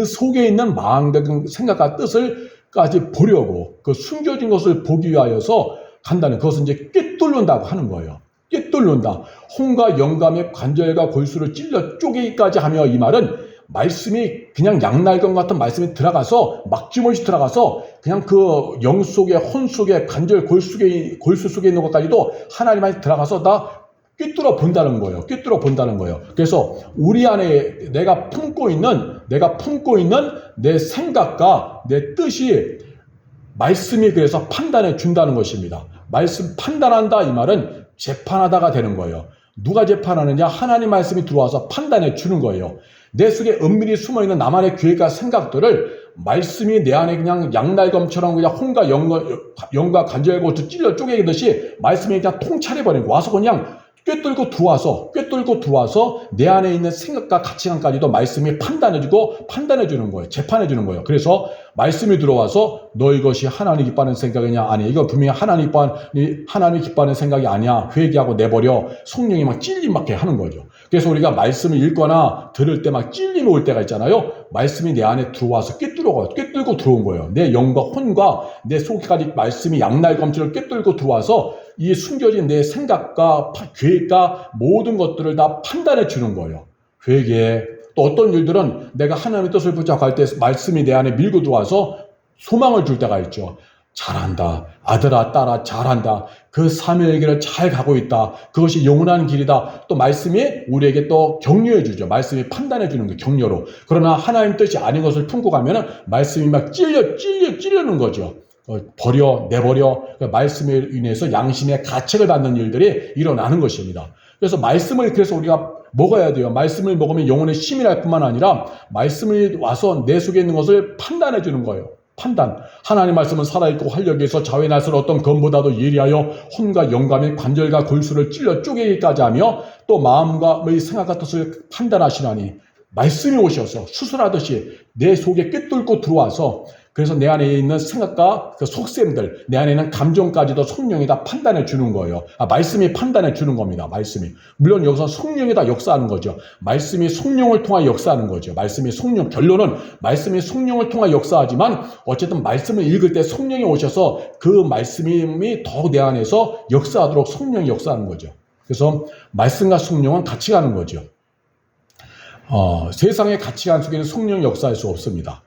속에 있는 마음과 생각과 뜻을까지 보려고 그 숨겨진 것을 보기 위하여서 간다는, 그것은 이제 꿰뚫는다고 하는 거예요. 꿰뚫는다. 혼과 영감의 관절과 골수를 찔러 쪼개기까지 하며, 이 말은 말씀이 그냥 양날검 같은 말씀이 들어가서 막지못이 들어가서 그냥 그 영 속에, 혼 속에, 관절, 골수 속에 있는 것까지도 하나님 안에 들어가서 다 꿰뚫어 본다는 거예요. 꿰뚫어 본다는 거예요. 그래서 우리 안에 내가 품고 있는 내 생각과 내 뜻이 말씀이 그래서 판단해 준다는 것입니다. 말씀 판단한다, 이 말은 재판하다가 되는 거예요. 누가 재판하느냐? 하나님 말씀이 들어와서 판단해 주는 거예요. 내 속에 은밀히 숨어있는 나만의 계획과 생각들을 말씀이 내 안에 그냥 양날검처럼 그냥 혼과 영과 관절과 찔러 쪼개듯이 말씀이 그냥 통찰해버리는 거, 와서 그냥 꿰뚫고 들어와서 내 안에 있는 생각과 가치관까지도 말씀이 판단해주는 거예요. 재판해주는 거예요. 그래서 말씀이 들어와서 너 이것이 하나님 기뻐하는 생각이냐? 아니, 이거 분명히 하나님 기뻐하는 생각이 아니야. 회개하고 내버려. 성령이 막 찔림받게 하는 거죠. 그래서 우리가 말씀을 읽거나 들을 때 막 찔림이 올 때가 있잖아요. 말씀이 내 안에 들어와서 꿰뚫고 들어온 거예요. 내 영과 혼과 내 속까지 말씀이 양날검처럼 꿰뚫고 들어와서 이 숨겨진 내 생각과 계획과 모든 것들을 다 판단해 주는 거예요. 회개. 또 어떤 일들은 내가 하나님의 뜻을 붙잡고 할 때 말씀이 내 안에 밀고 들어와서 소망을 줄 때가 있죠. 잘한다. 아들아, 딸아, 잘한다. 그 사명의 길을 잘 가고 있다. 그것이 영원한 길이다. 또 말씀이 우리에게 또 격려해 주죠. 말씀이 판단해 주는 거예요. 격려로. 그러나 하나님 뜻이 아닌 것을 품고 가면은 말씀이 막 찔려는 거죠. 내버려. 말씀에 인해서 양심의 가책을 받는 일들이 일어나는 것입니다. 그래서 그래서 우리가 먹어야 돼요. 말씀을 먹으면 영혼의 힘이 날 뿐만 아니라 말씀이 와서 내 속에 있는 것을 판단해 주는 거예요. 판단. 하나님 말씀은 살아있고 활력이 있어 좌우의 날선 어떤 검보다도 예리하여 혼과 영감의 관절과 골수를 찔러 쪼개기까지 하며 또 마음과 생각과 뜻을 판단하시나니, 말씀이 오셔서 수술하듯이 내 속에 꿰뚫고 들어와서 그래서 내 안에 있는 생각과 그 속셈들, 내 안에 있는 감정까지도 성령이 다 판단해 주는 거예요. 말씀이 판단해 주는 겁니다. 말씀이. 물론 여기서 성령이 다 역사하는 거죠. 말씀이 성령을 통해 역사하는 거죠. 결론은 말씀이 성령을 통해 역사하지만 어쨌든 말씀을 읽을 때 성령이 오셔서 그 말씀이 더 내 안에서 역사하도록 성령이 역사하는 거죠. 그래서 말씀과 성령은 같이 가는 거죠. 세상의 가치관 속에는 성령이 역사할 수 없습니다.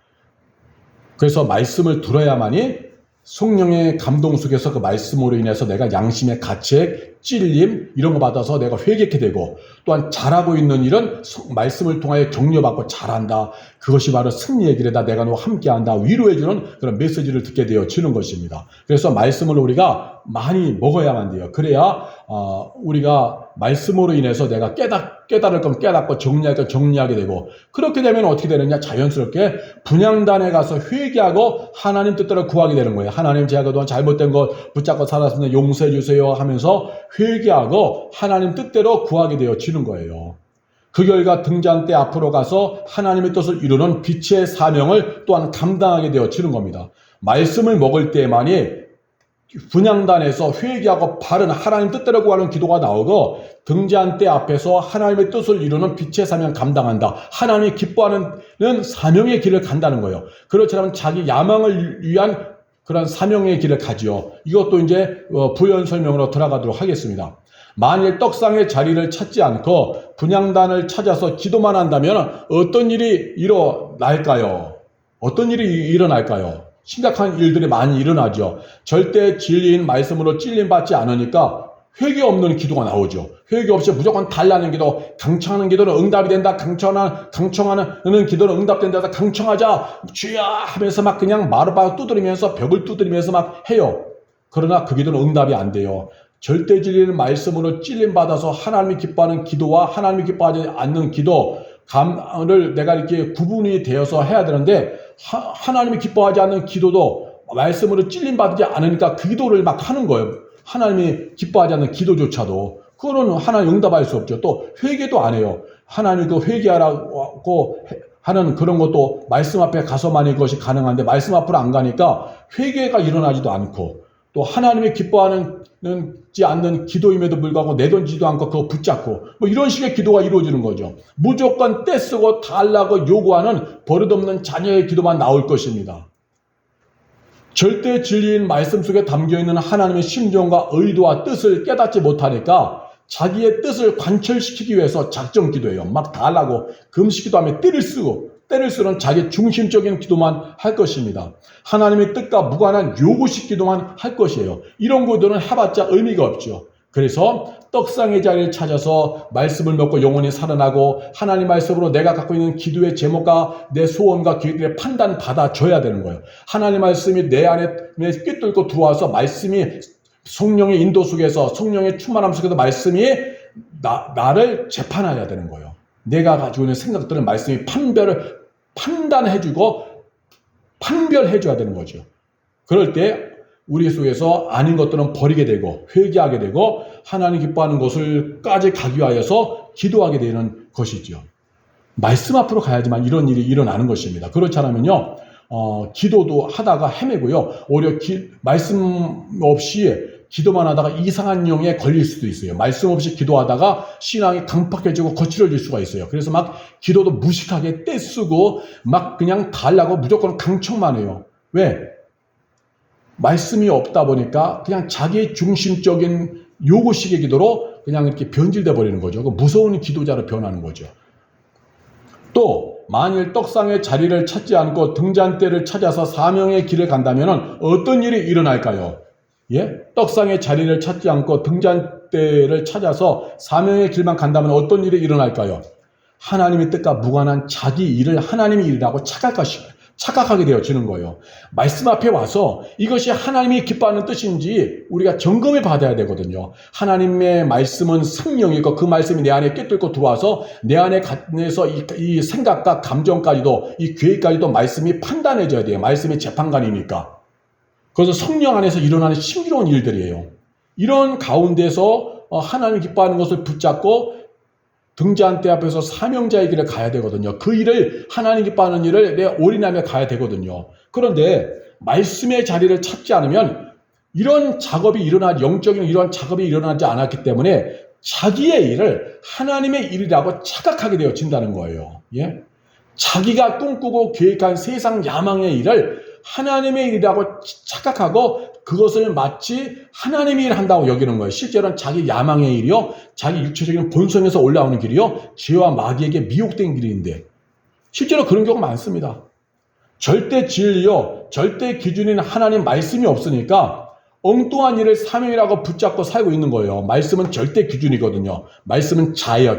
그래서 말씀을 들어야만이 성령의 감동 속에서 그 말씀으로 인해서 내가 양심의 가책, 찔림 이런 거 받아서 내가 회개케 되고, 또한 잘하고 있는 일은 말씀을 통하여 격려받고 잘한다. 그것이 바로 승리의 길이다. 내가 너와 함께한다. 위로해주는 그런 메시지를 듣게 되어지는 것입니다. 그래서 말씀을 우리가 많이 먹어야만 돼요. 그래야 우리가 말씀으로 인해서 내가 깨달을 건 깨닫고 정리할 건 정리하게 되고, 그렇게 되면 어떻게 되느냐? 자연스럽게 분향단에 가서 회개하고 하나님 뜻대로 구하게 되는 거예요. 하나님, 제가 그동안 잘못된 것 붙잡고 살았습니다. 용서해 주세요 하면서 회개하고 하나님 뜻대로 구하게 되어지는 거예요. 그 결과 등잔대 앞으로 가서 하나님의 뜻을 이루는 빛의 사명을 또한 감당하게 되어지는 겁니다. 말씀을 먹을 때만이 분향단에서 회개하고 바른 하나님 뜻대로 구하는 기도가 나오고, 등잔대 앞에서 하나님의 뜻을 이루는 빛의 사명 감당한다. 하나님이 기뻐하는 사명의 길을 간다는 거예요. 그렇지 않으면 자기 야망을 위한 그런 사명의 길을 가지요. 이것도 이제 부연 설명으로 들어가도록 하겠습니다. 만일 떡상의 자리를 찾지 않고 분향단을 찾아서 기도만 한다면 어떤 일이 일어날까요? 어떤 일이 일어날까요? 심각한 일들이 많이 일어나죠. 절대 진리인 말씀으로 찔림받지 않으니까 회개 없는 기도가 나오죠. 회개 없이 무조건 달라는 기도, 강청하는 기도는 응답이 된다. 강청하는 기도는 응답된다. 강청하자 주야 하면서 막 그냥 마루바루 두드리면서 벽을 두드리면서 막 해요. 그러나 그 기도는 응답이 안 돼요. 절대 진리인 말씀으로 찔림받아서 하나님이 기뻐하는 기도와 하나님이 기뻐하지 않는 기도 감을 내가 이렇게 구분이 되어서 해야 되는데 하나님이 기뻐하지 않는 기도도 말씀으로 찔림받지 않으니까 그 기도를 막 하는 거예요. 하나님이 기뻐하지 않는 기도조차도 그거는 하나님 응답할 수 없죠. 또 회개도 안 해요. 하나님 그 회개하라고 하는 그런 것도 말씀 앞에 가서만이 그것이 가능한데 말씀 앞으로 안 가니까 회개가 일어나지도 않고 또 하나님이 기뻐하지 않는 기도임에도 불구하고 내던지도 않고 그거 붙잡고 뭐 이런 식의 기도가 이루어지는 거죠. 무조건 떼쓰고 달라고 요구하는 버릇없는 자녀의 기도만 나올 것입니다. 절대 진리인 말씀 속에 담겨있는 하나님의 심정과 의도와 뜻을 깨닫지 못하니까 자기의 뜻을 관철시키기 위해서 작정 기도해요. 막 달라고 금식기도하며 때를 쓰는 자기 중심적인 기도만 할 것입니다. 하나님의 뜻과 무관한 요구식 기도만 할 것이에요. 이런 기도는 해봤자 의미가 없죠. 그래서 떡상의 자리를 찾아서 말씀을 먹고 영원히 살아나고 하나님 말씀으로 내가 갖고 있는 기도의 제목과 내 소원과 기도의 판단 받아줘야 되는 거예요. 하나님 말씀이 내 안에 꿰뚫고 들어와서 말씀이 성령의 인도 속에서 성령의 충만함 속에서 말씀이 나를 재판해야 되는 거예요. 내가 가지고 있는 생각들을 말씀이 판단해주고 판별해줘야 되는 거죠. 그럴 때 우리 속에서 아닌 것들은 버리게 되고 회개하게 되고 하나님 기뻐하는 것을까지 가기 위하여서 기도하게 되는 것이죠. 말씀 앞으로 가야지만 이런 일이 일어나는 것입니다. 그렇지 않으면요, 기도도 하다가 헤매고요, 오히려 말씀 없이 기도만 하다가 이상한 영에 걸릴 수도 있어요. 말씀 없이 기도하다가 신앙이 강팍해지고 거칠어질 수가 있어요. 그래서 막 기도도 무식하게 떼쓰고 막 그냥 달라고 무조건 강청만 해요. 왜? 말씀이 없다 보니까 그냥 자기 중심적인 요구식의 기도로 그냥 이렇게 변질돼 버리는 거죠. 무서운 기도자로 변하는 거죠. 또 만일 떡상의 자리를 찾지 않고 등잔대를 찾아서 사명의 길을 간다면 어떤 일이 일어날까요? 예? 떡상의 자리를 찾지 않고 등잔대를 찾아서 사명의 길만 간다면 어떤 일이 일어날까요? 하나님의 뜻과 무관한 자기 일을 하나님의 일이라고 착각하게 되어지는 거예요. 말씀 앞에 와서 이것이 하나님이 기뻐하는 뜻인지 우리가 점검해 받아야 되거든요. 하나님의 말씀은 성령이고 그 말씀이 내 안에 꿰뚫고 들어와서 내 안에서 이 생각과 감정까지도 이 계획까지도 말씀이 판단해줘야 돼요. 말씀이 재판관이니까. 그래서 성령 안에서 일어나는 신비로운 일들이에요. 이런 가운데서 하나님 기뻐하는 것을 붙잡고 등잔대 앞에서 사명자의 길을 가야 되거든요. 그 일을 하나님 기뻐하는 일을 내 올인하며 가야 되거든요. 그런데 말씀의 자리를 찾지 않으면 이런 작업이 영적인 이런 작업이 일어나지 않았기 때문에 자기의 일을 하나님의 일이라고 착각하게 되어진다는 거예요. 예? 자기가 꿈꾸고 계획한 세상 야망의 일을 하나님의 일이라고 착각하고 그것을 마치 하나님의 일을 한다고 여기는 거예요. 실제로는 자기 야망의 일이요, 자기 육체적인 본성에서 올라오는 길이요, 죄와 마귀에게 미혹된 길인데 실제로 그런 경우가 많습니다. 절대 진리요, 절대 기준인 하나님 말씀이 없으니까 엉뚱한 일을 사명이라고 붙잡고 살고 있는 거예요. 말씀은 절대 기준이거든요. 말씀은 자예요,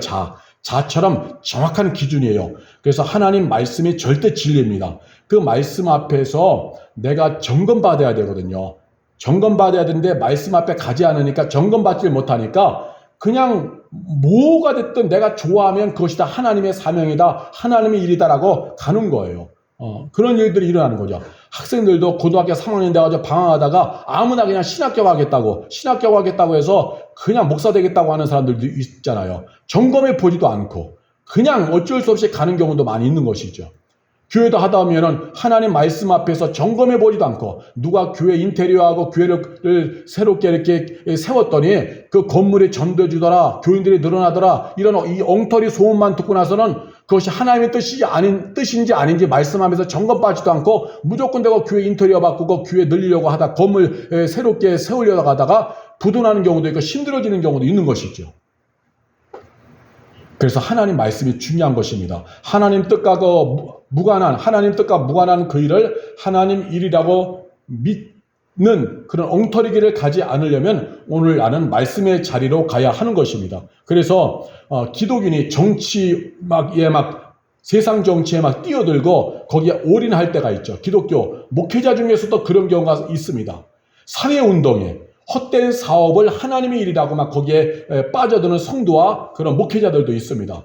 자처럼 정확한 기준이에요. 그래서 하나님 말씀이 절대 진리입니다. 그 말씀 앞에서 내가 점검받아야 되거든요. 점검받아야 되는데 말씀 앞에 가지 않으니까 점검받지 못하니까 그냥 뭐가 됐든 내가 좋아하면 그것이 다 하나님의 사명이다, 하나님의 일이다라고 가는 거예요. 그런 일들이 일어나는 거죠. 학생들도 고등학교 3학년 돼가지고 방황하다가 아무나 그냥 신학교 가겠다고 해서 그냥 목사 되겠다고 하는 사람들도 있잖아요. 점검해 보지도 않고 그냥 어쩔 수 없이 가는 경우도 많이 있는 것이죠. 교회도 하다 보면은 하나님 말씀 앞에서 점검해 보지도 않고 누가 교회 인테리어하고 교회를 새롭게 이렇게 세웠더니 그 건물이 전도해주더라, 교인들이 늘어나더라, 이런 이 엉터리 소문만 듣고 나서는 그것이 하나님의 뜻인지 아닌지 말씀하면서 점검받지도 않고 무조건 내가 교회 인테리어 바꾸고 교회 늘리려고 하다 건물 새롭게 세우려고 하다가 부도나는 경우도 있고 힘들어지는 경우도 있는 것이죠. 그래서 하나님 말씀이 중요한 것입니다. 하나님 뜻과 무관한 그 일을 하나님 일이라고 믿는 그런 엉터리기를 가지 않으려면 오늘 나는 말씀의 자리로 가야 하는 것입니다. 그래서 기독인이 정치 세상 정치에 막 뛰어들고 거기에 올인할 때가 있죠. 기독교 목회자 중에서도 그런 경우가 있습니다. 사회운동에 헛된 사업을 하나님의 일이라고 막 거기에 빠져드는 성도와 그런 목회자들도 있습니다.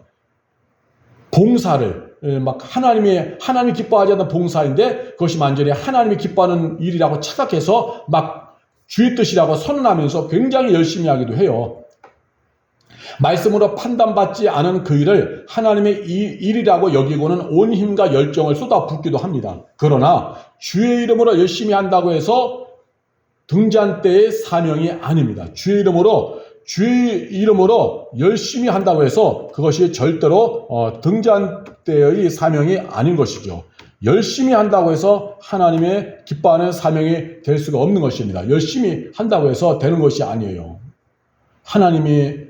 봉사를 막 하나님이 기뻐하지 않는 봉사인데 그것이 완전히 하나님이 기뻐하는 일이라고 착각해서 막 주의 뜻이라고 선언하면서 굉장히 열심히 하기도 해요. 말씀으로 판단받지 않은 그 일을 하나님의 일이라고 여기고는 온 힘과 열정을 쏟아붓기도 합니다. 그러나 주의 이름으로 열심히 한다고 해서 등잔대의 사명이 아닙니다. 주의 이름으로 열심히 한다고 해서 그것이 절대로 등잔대의 사명이 아닌 것이죠. 열심히 한다고 해서 하나님의 기뻐하는 사명이 될 수가 없는 것입니다. 열심히 한다고 해서 되는 것이 아니에요. 하나님의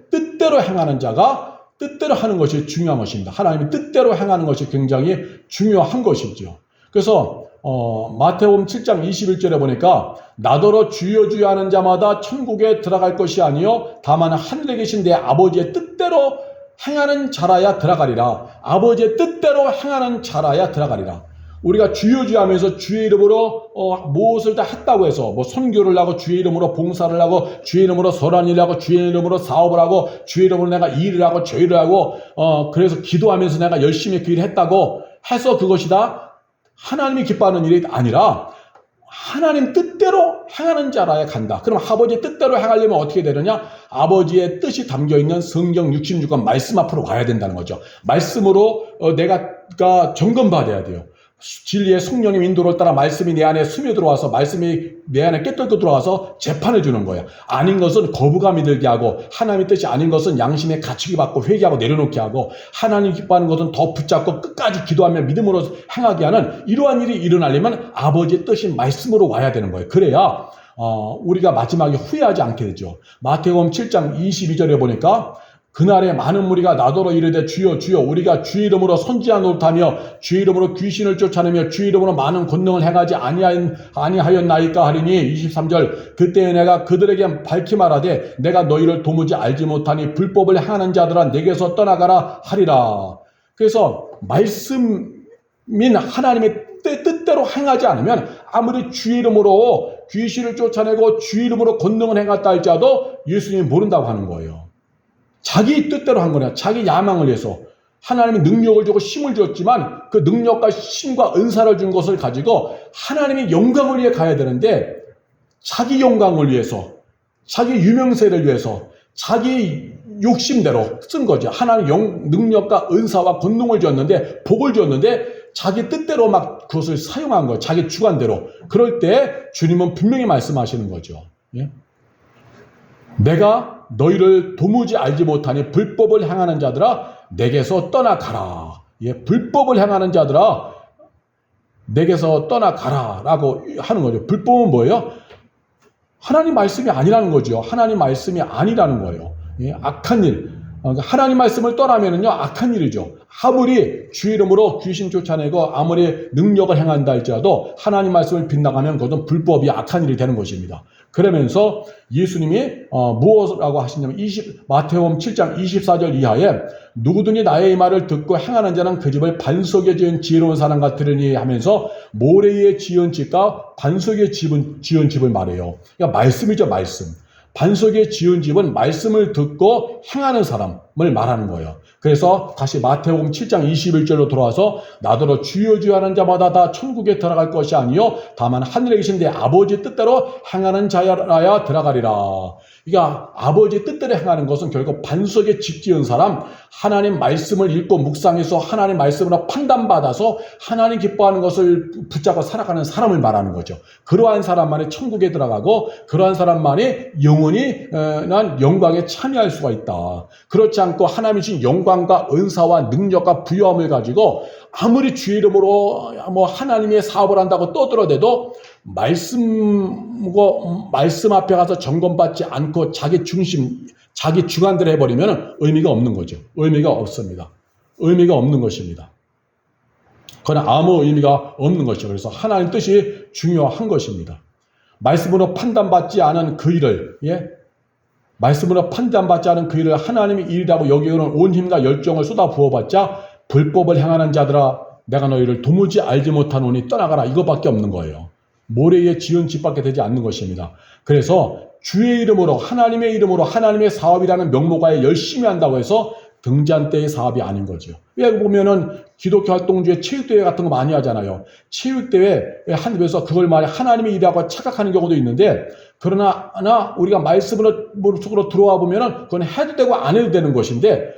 뜻대로 행하는 자가 뜻대로 하는 것이 중요한 것입니다. 하나님의 뜻대로 행하는 것이 굉장히 중요한 것이죠. 그래서 마태복음 7장 21절에 보니까 나더러 주여 주여 하는 자마다 천국에 들어갈 것이 아니요 다만 하늘에 계신 내 아버지의 뜻대로 행하는 자라야 들어가리라. 아버지의 뜻대로 행하는 자라야 들어가리라. 우리가 주여 주여 하면서 주의 이름으로 무엇을 다 했다고 해서 뭐 선교를 하고 주의 이름으로 봉사를 하고 주의 이름으로 선한 일을 하고 주의 이름으로 사업을 하고 주의 이름으로 내가 일을 하고 저 일을 하고 그래서 기도하면서 내가 열심히 그 일을 했다고 해서 그것이 다 하나님이 기뻐하는 일이 아니라 하나님 뜻대로 행하는 자라야 간다. 그럼 아버지의 뜻대로 행하려면 어떻게 되느냐? 아버지의 뜻이 담겨있는 성경 66권 말씀 앞으로 와야 된다는 거죠. 말씀으로 내가 점검받아야 돼요. 진리의 성령님 인도를 따라 말씀이 내 안에 스며들어와서 말씀이 내 안에 깨뚫고 들어와서 재판해 주는 거예요. 아닌 것은 거부감이 들게 하고 하나님의 뜻이 아닌 것은 양심에 갇히게 받고 회개하고 내려놓게 하고 하나님 기뻐하는 것은 더 붙잡고 끝까지 기도하며 믿음으로 행하게 하는 이러한 일이 일어나려면 아버지의 뜻이 말씀으로 와야 되는 거예요. 그래야 우리가 마지막에 후회하지 않게 되죠. 마태복음 7장 22절에 보니까 그날에 많은 무리가 나더러 이르되 주여 주여 우리가 주의 이름으로 선지자노릇하며 주의 이름으로 귀신을 쫓아내며 주의 이름으로 많은 권능을 행하지 아니하였나이까 하리니 23절 그때에 내가 그들에게 밝히 말하되 내가 너희를 도무지 알지 못하니 불법을 행하는 자들아 내게서 떠나가라 하리라. 그래서 말씀인 하나님의 뜻대로 행하지 않으면 아무리 주의 이름으로 귀신을 쫓아내고 주의 이름으로 권능을 행했다 할지라도 예수님이 모른다고 하는 거예요. 자기 뜻대로 한 거냐. 자기 야망을 위해서 하나님이 능력을 주고 힘을 줬지만 그 능력과 힘과 은사를 준 것을 가지고 하나님의 영광을 위해 가야 되는데 자기 영광을 위해서 자기 유명세를 위해서 자기 욕심대로 쓴 거죠. 하나님 능력과 은사와 권능을 줬는데 복을 줬는데 자기 뜻대로 막 그것을 사용한 거예요. 자기 주관대로. 그럴 때 주님은 분명히 말씀하시는 거죠. 예? 내가 너희를 도무지 알지 못하니 불법을 행하는 자들아 내게서 떠나가라. 예, 불법을 행하는 자들아 내게서 떠나가라 라고 하는 거죠. 불법은 뭐예요? 하나님 말씀이 아니라는 거죠. 하나님 말씀이 아니라는 거예요. 예, 악한 일. 하나님 말씀을 떠나면은요 악한 일이죠. 아무리 주의 이름으로 귀신 쫓아내고 아무리 능력을 행한다 할지라도 하나님 말씀을 빗나가면 그것은 불법이 악한 일이 되는 것입니다. 그러면서 예수님이 무엇이라고 하시냐면 마태복음 7장 24절 이하에 누구든지 나의 말을 듣고 행하는 자는 그 집을 반석에 지은 지혜로운 사람 같으리니 하면서 모래 위에 지은 집과 반석에 지은 집을 말해요. 그러니까 말씀이죠. 말씀. 반석에 지은 집은 말씀을 듣고 행하는 사람을 말하는 거예요. 그래서 다시 마태복음 7장 21절로 돌아와서 나더러 주여 주여 하는 자마다 다 천국에 들어갈 것이 아니요 다만 하늘에 계신 내 아버지 뜻대로 행하는 자라야 들어가리라. 그러니까 아버지 뜻대로 행하는 것은 결국 반석에 집 지은 사람, 하나님 말씀을 읽고 묵상해서 하나님 말씀으로 판단받아서 하나님 기뻐하는 것을 붙잡아 살아가는 사람을 말하는 거죠. 그러한 사람만이 천국에 들어가고 그러한 사람만이 영원히 난 영광에 참여할 수가 있다. 그렇지 않고 하나님이 주신 영광과 은사와 능력과 부여함을 가지고 아무리 주의 이름으로 하나님의 사업을 한다고 떠들어대도 말씀 앞에 가서 점검받지 않고 자기 주관대로 해버리면 의미가 없는 거죠. 의미가 없습니다. 의미가 없는 것입니다. 그건 아무 의미가 없는 것이죠. 그래서 하나님 뜻이 중요한 것입니다. 말씀으로 판단받지 않은 그 일을, 말씀으로 판단받지 않은 그 일을 하나님의 일이라고 여기고는 온 힘과 열정을 쏟아 부어봤자 불법을 행하는 자들아 내가 너희를 도무지 알지 못하노니 떠나가라. 이것밖에 없는 거예요. 모래 위에 지은 집밖에 되지 않는 것입니다. 그래서 주의 이름으로 하나님의 이름으로 하나님의 사업이라는 명목하에 열심히 한다고 해서 등잔대의 사업이 아닌 거죠. 왜 보면은 기독교 활동 중에 체육대회 같은 거 많이 하잖아요. 체육대회 한 데서 그걸 말해 하나님의 일이라고 착각하는 경우도 있는데 그러나 우리가 말씀으로 들어와 보면은 그건 해도 되고 안 해도 되는 것인데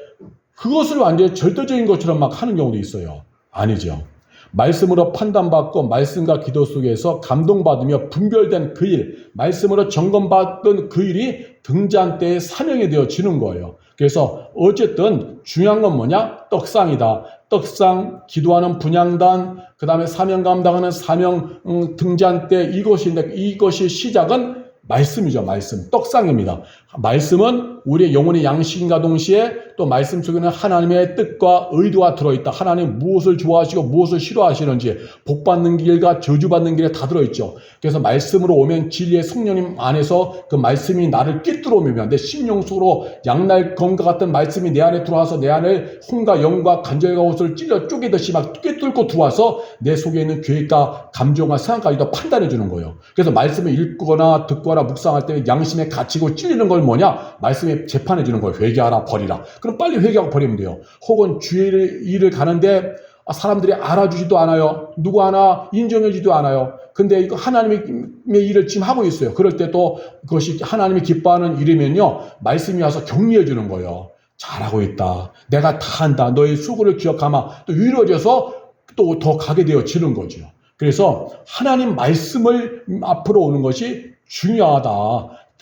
그것을 완전히 절대적인 것처럼 막 하는 경우도 있어요. 아니죠. 말씀으로 판단받고 말씀과 기도 속에서 감동받으며 분별된 그 일, 말씀으로 점검받던 그 일이 등잔대의 사명이 되어지는 거예요. 그래서 어쨌든 중요한 건 뭐냐? 떡상이다. 떡상, 기도하는 분향단, 그 다음에 사명 감당하는 사명 등잔대 이것인데 이것이 시작은 말씀이죠. 말씀. 떡상입니다. 말씀은 우리의 영혼의 양식인가 동시에 또 말씀 속에는 하나님의 뜻과 의도가 들어있다. 하나님 무엇을 좋아하시고 무엇을 싫어하시는지 복받는 길과 저주받는 길에 다 들어있죠. 그래서 말씀으로 오면 진리의 성령님 안에서 그 말씀이 나를 꿰뚫어 오면 내 심령 속으로 양날검과 같은 말씀이 내 안에 들어와서 내 안을 혼과 영과 간절과 옷을 찔러 쪼개듯이 막 꿰뚫고 들어와서 내 속에 있는 계획과 감정과 생각까지도 판단해 주는 거예요. 그래서 말씀을 읽거나 듣거나 묵상할 때 양심에 갇히고 찔리는 걸 뭐냐? 말씀에 재판해 주는 거예요. 회개하라 버리라. 그럼 빨리 회개하고 버리면 돼요. 혹은 주의 일을 가는데 사람들이 알아주지도 않아요. 누구 하나 인정해주지도 않아요. 근데 이거 하나님의 일을 지금 하고 있어요. 그럴 때 또 그것이 하나님이 기뻐하는 일이면요. 말씀이 와서 격려해 주는 거예요. 잘하고 있다. 내가 다 한다. 너의 수고를 기억하마. 또 위로져서 또 더 가게 되어지는 거죠. 그래서 하나님 말씀을 앞으로 오는 것이 중요하다.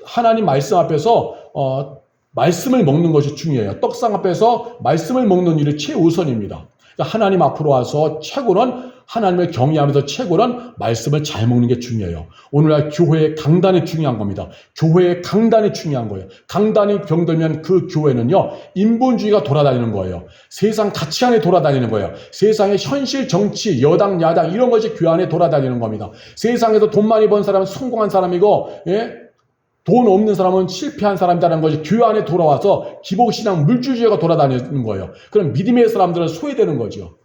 하나님 말씀 앞에서 말씀을 먹는 것이 중요해요. 떡상 앞에서 말씀을 먹는 일이 최우선입니다. 그러니까 하나님 앞으로 와서 최고는 하나님을 경외하면서 최고는 말씀을 잘 먹는 게 중요해요. 오늘날 교회의 강단이 중요한 겁니다. 교회의 강단이 중요한 거예요. 강단이 병들면 그 교회는요, 인본주의가 돌아다니는 거예요. 세상 가치 안에 돌아다니는 거예요. 세상의 현실, 정치, 여당, 야당 이런 것이 교회 안에 돌아다니는 겁니다. 세상에서 돈 많이 번 사람은 성공한 사람이고, 돈 없는 사람은 실패한 사람이라는 것이 교회 안에 돌아와서 기복신앙 물질주의가 돌아다니는 거예요. 그럼 믿음의 사람들은 소외되는 거죠.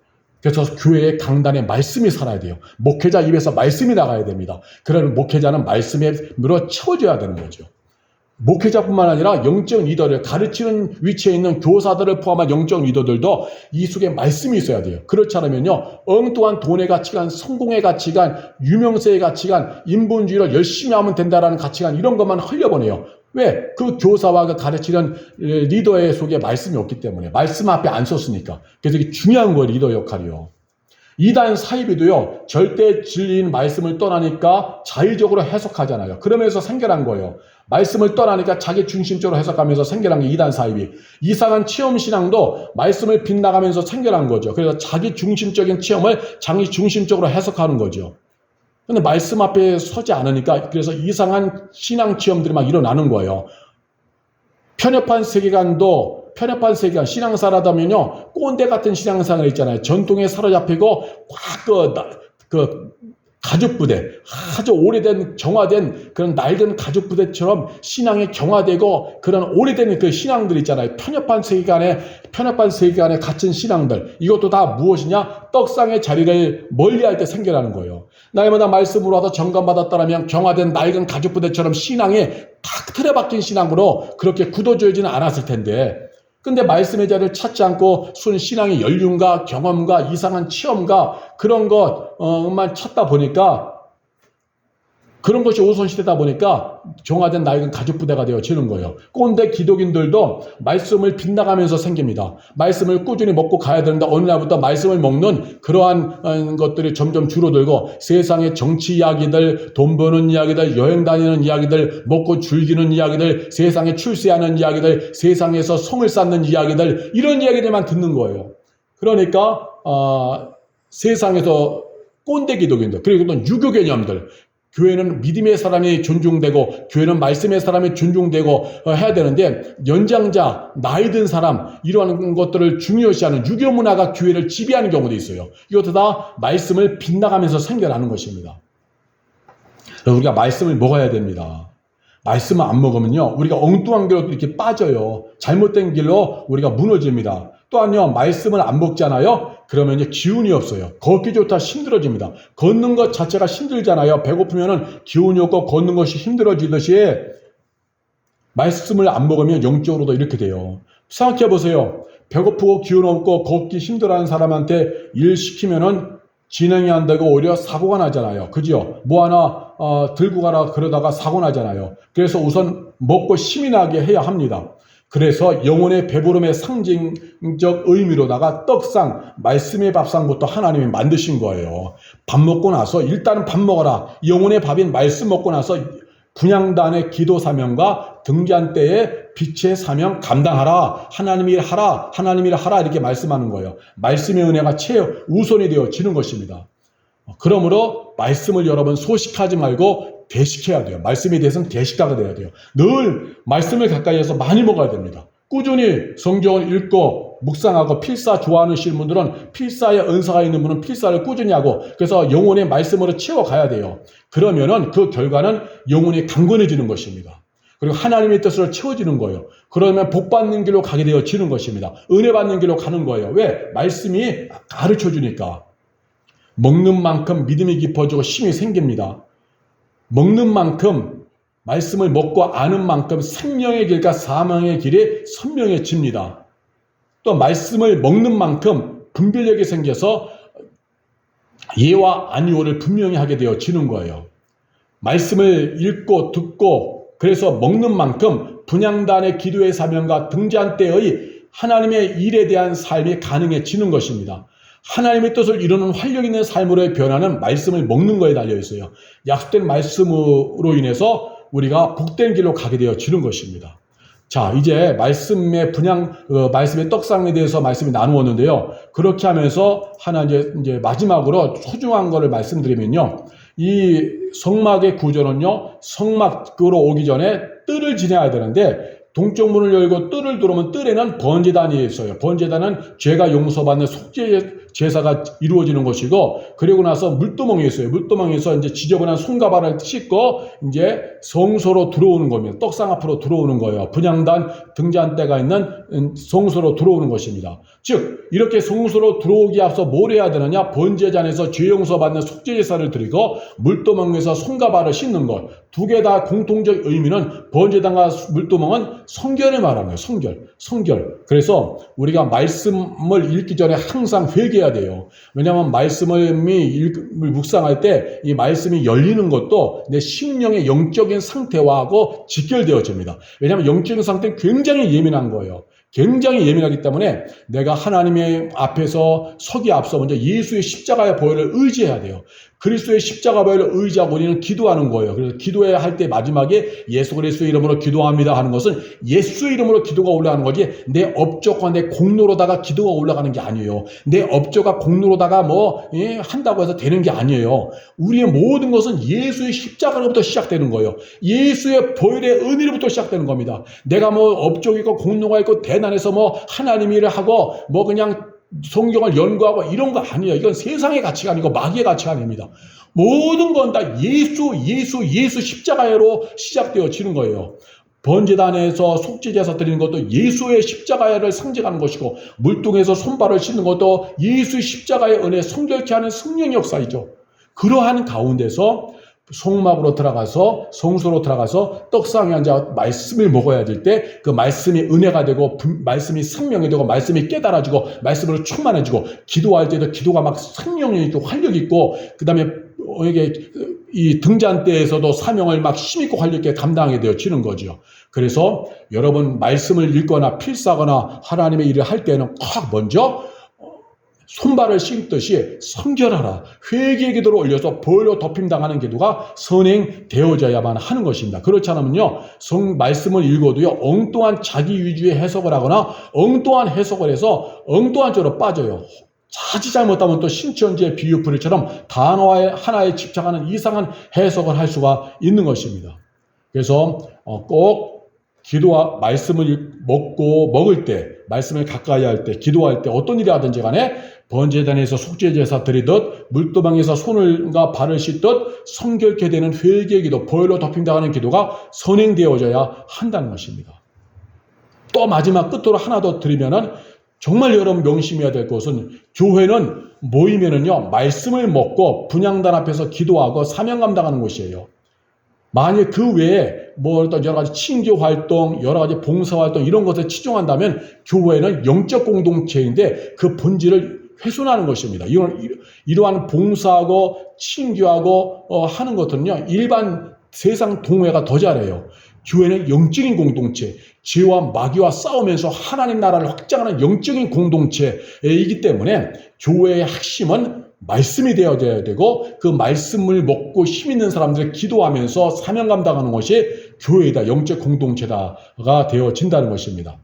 그래서 교회의 강단에 말씀이 살아야 돼요. 목회자 입에서 말씀이 나가야 됩니다. 그러면 목회자는 말씀에 물어 채워줘야 되는 거죠. 목회자뿐만 아니라 영적 리더를 가르치는 위치에 있는 교사들을 포함한 영적 리더들도 이 속에 말씀이 있어야 돼요. 그렇지 않으면요, 엉뚱한 돈의 가치관, 성공의 가치관, 유명세의 가치관, 인본주의를 열심히 하면 된다라는 가치관 이런 것만 흘려보내요. 왜? 그 교사와 그 가르치는 리더의 속에 말씀이 없기 때문에. 말씀 앞에 안 섰으니까. 그래서 이게 중요한 거예요. 리더 역할이요. 이단 사이비도요, 절대 진리인 말씀을 떠나니까 자의적으로 해석하잖아요. 그러면서 생겨난 거예요. 말씀을 떠나니까 자기 중심적으로 해석하면서 생겨난 게 이단 사이비. 이상한 체험신앙도 말씀을 빗나가면서 생겨난 거죠. 그래서 자기 중심적인 체험을 자기 중심적으로 해석하는 거죠. 근데 말씀 앞에 서지 않으니까 그래서 이상한 신앙 체험들이 막 일어나는 거예요. 편협한 세계관, 신앙사라다면요, 꼰대 같은 신앙생활 있잖아요. 전통에 사로잡히고, 가죽부대, 아주 오래된, 정화된 그런 낡은 가죽부대처럼 신앙이 경화되고, 그런 오래된 그 신앙들 있잖아요. 편협한 세계관에 갇힌 신앙들. 이것도 다 무엇이냐? 떡상의 자리를 멀리 할 때 생겨나는 거예요. 날마다 말씀으로 와서 정감받았다면 경화된 낡은 가죽부대처럼 신앙이 탁 틀에 박힌 신앙으로 그렇게 굳어져지는 않았을 텐데, 근데 말씀의 자리를 찾지 않고 신앙의 연륜과 경험과 이상한 체험과 그런 것만 찾다 보니까, 그런 것이 우선시되다 보니까 종화된 낡은 가죽부대가 되어지는 거예요. 꼰대 기독인들도 말씀을 빗나가면서 생깁니다. 말씀을 꾸준히 먹고 가야 되는데 어느 날부터 말씀을 먹는 그러한 것들이 점점 줄어들고, 세상의 정치 이야기들, 돈 버는 이야기들, 여행 다니는 이야기들, 먹고 즐기는 이야기들, 세상에 출세하는 이야기들, 세상에서 성을 쌓는 이야기들, 이런 이야기들만 듣는 거예요. 그러니까 세상에서 꼰대 기독인들, 그리고 또 유교 개념들, 교회는 믿음의 사람이 존중되고 교회는 말씀의 사람이 존중되고 해야 되는데, 연장자, 나이 든 사람, 이러한 것들을 중요시하는 유교 문화가 교회를 지배하는 경우도 있어요. 이것도 다 말씀을 빗나가면서 생겨나는 것입니다. 우리가 말씀을 먹어야 됩니다. 말씀을 안 먹으면요, 우리가 엉뚱한 길로 이렇게 빠져요. 잘못된 길로 우리가 무너집니다. 또한요, 말씀을 안 먹잖아요. 그러면 이제 기운이 없어요. 걷기 좋다 힘들어집니다. 걷는 것 자체가 힘들잖아요. 배고프면은 기운이 없고 걷는 것이 힘들어지듯이 말씀을 안 먹으면 영적으로도 이렇게 돼요. 생각해 보세요. 배고프고 기운 없고 걷기 힘들어하는 사람한테 일 시키면은 진행이 안 되고 오히려 사고가 나잖아요. 그죠? 뭐 하나 들고 가라 그러다가 사고 나잖아요. 그래서 우선 먹고 힘이 나게 해야 합니다. 그래서 영혼의 배부름의 상징적 의미로다가 떡상, 말씀의 밥상부터 하나님이 만드신 거예요. 밥 먹고 나서 일단은 밥 먹어라. 영혼의 밥인 말씀 먹고 나서 분향단의 기도 사명과 등잔 때의 빛의 사명 감당하라. 하나님 일 하라. 하나님 일 하라. 이렇게 말씀하는 거예요. 말씀의 은혜가 최우선이 되어지는 것입니다. 그러므로 말씀을 여러분 소식하지 말고 대식해야 돼요. 말씀에 대해서는 대식가가 돼야 돼요. 늘 말씀을 가까이에서 많이 먹어야 됩니다. 꾸준히 성경을 읽고 묵상하고 필사 좋아하시는 분들은 필사에 은사가 있는 분은 필사를 꾸준히 하고, 그래서 영혼의 말씀으로 채워가야 돼요. 그러면은 그 결과는 영혼이 강건해지는 것입니다. 그리고 하나님의 뜻으로 채워지는 거예요. 그러면 복 받는 길로 가게 되어지는 것입니다. 은혜 받는 길로 가는 거예요. 왜? 말씀이 가르쳐 주니까. 먹는 만큼 믿음이 깊어지고 힘이 생깁니다. 먹는 만큼, 말씀을 먹고 아는 만큼 생명의 길과 사망의 길이 선명해집니다. 또 말씀을 먹는 만큼 분별력이 생겨서 예와 아니오를 분명히 하게 되어지는 거예요. 말씀을 읽고 듣고, 그래서 먹는 만큼 분향단의 기도의 사명과 등잔 때의 하나님의 일에 대한 삶이 가능해지는 것입니다. 하나님의 뜻을 이루는 활력 있는 삶으로의 변화는 말씀을 먹는 거에 달려 있어요. 약속된 말씀으로 인해서 우리가 복된 길로 가게 되어지는 것입니다. 자, 이제 말씀의 말씀의 떡상에 대해서 말씀이 나누었는데요. 그렇게 하면서 하나 이제 마지막으로 소중한 거를 말씀드리면요. 이 성막의 구조는요, 성막으로 오기 전에 뜰을 지내야 되는데, 동쪽 문을 열고 뜰을 들어오면 뜰에는 번제단이 있어요. 번제단은 죄가 용서받는 속죄 제사가 이루어지는 것이고, 그리고 나서 물두멍이 있어요. 물두멍에서 이제 지저분한 손과 발을 씻고 이제 성소로 들어오는 겁니다. 떡상 앞으로 들어오는 거예요. 분향단 등잔대가 있는 성소로 들어오는 것입니다. 즉 이렇게 성소로 들어오기 앞서 뭘 해야 되느냐? 번제잔에서 죄 용서받는 속죄 제사를 드리고 물두멍에서 손과 발을 씻는 것. 두 개 다 공통적 의미는, 번제단과 물두멍은 성결을 말하는 거예요. 성결. 그래서 우리가 말씀을 읽기 전에 항상 회개해야 돼요. 왜냐하면 말씀을 묵상할 때 이 말씀이 열리는 것도 내 심령의 영적인 상태와하고 직결되어집니다. 왜냐하면 영적인 상태는 굉장히 예민한 거예요. 굉장히 예민하기 때문에 내가 하나님의 앞에서 서기 앞서 먼저 예수의 십자가의 보혈을 의지해야 돼요. 그리스도의 십자가 보혈을 의지하고 우리는 기도하는 거예요. 그래서 기도해야 할 때 마지막에 예수 그리스도의 이름으로 기도합니다 하는 것은 예수의 이름으로 기도가 올라가는 거지, 내 업적과 내 공로로다가 기도가 올라가는 게 아니에요. 내 업적과 공로로다가 한다고 해서 되는 게 아니에요. 우리의 모든 것은 예수의 십자가로부터 시작되는 거예요. 예수의 보혈의 은혜로부터 시작되는 겁니다. 내가 업적이 있고 공로가 있고 대난해서 하나님 일을 하고 그냥 성경을 연구하고 이런 거 아니에요. 이건 세상의 가치가 아니고 마귀의 가치가 아닙니다. 모든 건 다 예수 십자가로 시작되어지는 거예요. 번제단에서 속죄제사 드리는 것도 예수의 십자가를 상징하는 것이고, 물동에서 손발을 씻는 것도 예수의 십자가의 은혜 성결케 하는 성령의 역사이죠. 그러한 가운데서 성막으로 들어가서 성소로 들어가서 떡상에 앉아 말씀을 먹어야 될 때 그 말씀이 은혜가 되고 말씀이 생명이 되고 말씀이 깨달아지고 말씀으로 충만해지고 기도할 때도 기도가 막 생명력 있고 활력 있고 그다음에 이게 이 등잔대에서도 사명을 막 힘있고 활력 있게 감당하게 되어지는 거죠. 그래서 여러분 말씀을 읽거나 필사하거나 하나님의 일을 할 때는 꼭 먼저 손발을 씻듯이 성결하라. 회개의 기도를 올려서 벌로 덮임당하는 기도가 선행되어져야만 하는 것입니다. 그렇지 않으면요, 말씀을 읽어도요, 엉뚱한 자기 위주의 해석을 하거나 엉뚱한 해석을 해서 엉뚱한 쪽으로 빠져요. 자칫 잘못하면 또 신천지의 비유풀이처럼 단어 하나에 집착하는 이상한 해석을 할 수가 있는 것입니다. 그래서 꼭 기도와 말씀을 먹을 때, 말씀을 가까이 할 때, 기도할 때 어떤 일이 하든지 간에 번제단에서 속죄제사 드리듯 물도방에서 손과 발을 씻듯 성결케 되는 회개의 기도, 보혈로 덮임당하는 기도가 선행되어져야 한다는 것입니다. 또 마지막 끝으로 하나 더 드리면은 정말 여러분 명심해야 될 것은 교회는 모이면은요 말씀을 먹고 분향단 앞에서 기도하고 사명 감당하는 곳이에요. 만약 그 외에 뭐 어떤 여러 가지 친교 활동, 여러 가지 봉사 활동 이런 것에 치중한다면 교회는 영적 공동체인데 그 본질을 훼손하는 것입니다. 이러한 봉사하고 친교하고 하는 것은요 일반 세상 동호회가 더 잘해요. 교회는 영적인 공동체, 죄와 마귀와 싸우면서 하나님 나라를 확장하는 영적인 공동체이기 때문에 교회의 핵심은 말씀이 되어야 되고 그 말씀을 먹고 힘 있는 사람들이 기도하면서 사명 감당하는 것이 교회이다, 영적 공동체다가 되어진다는 것입니다.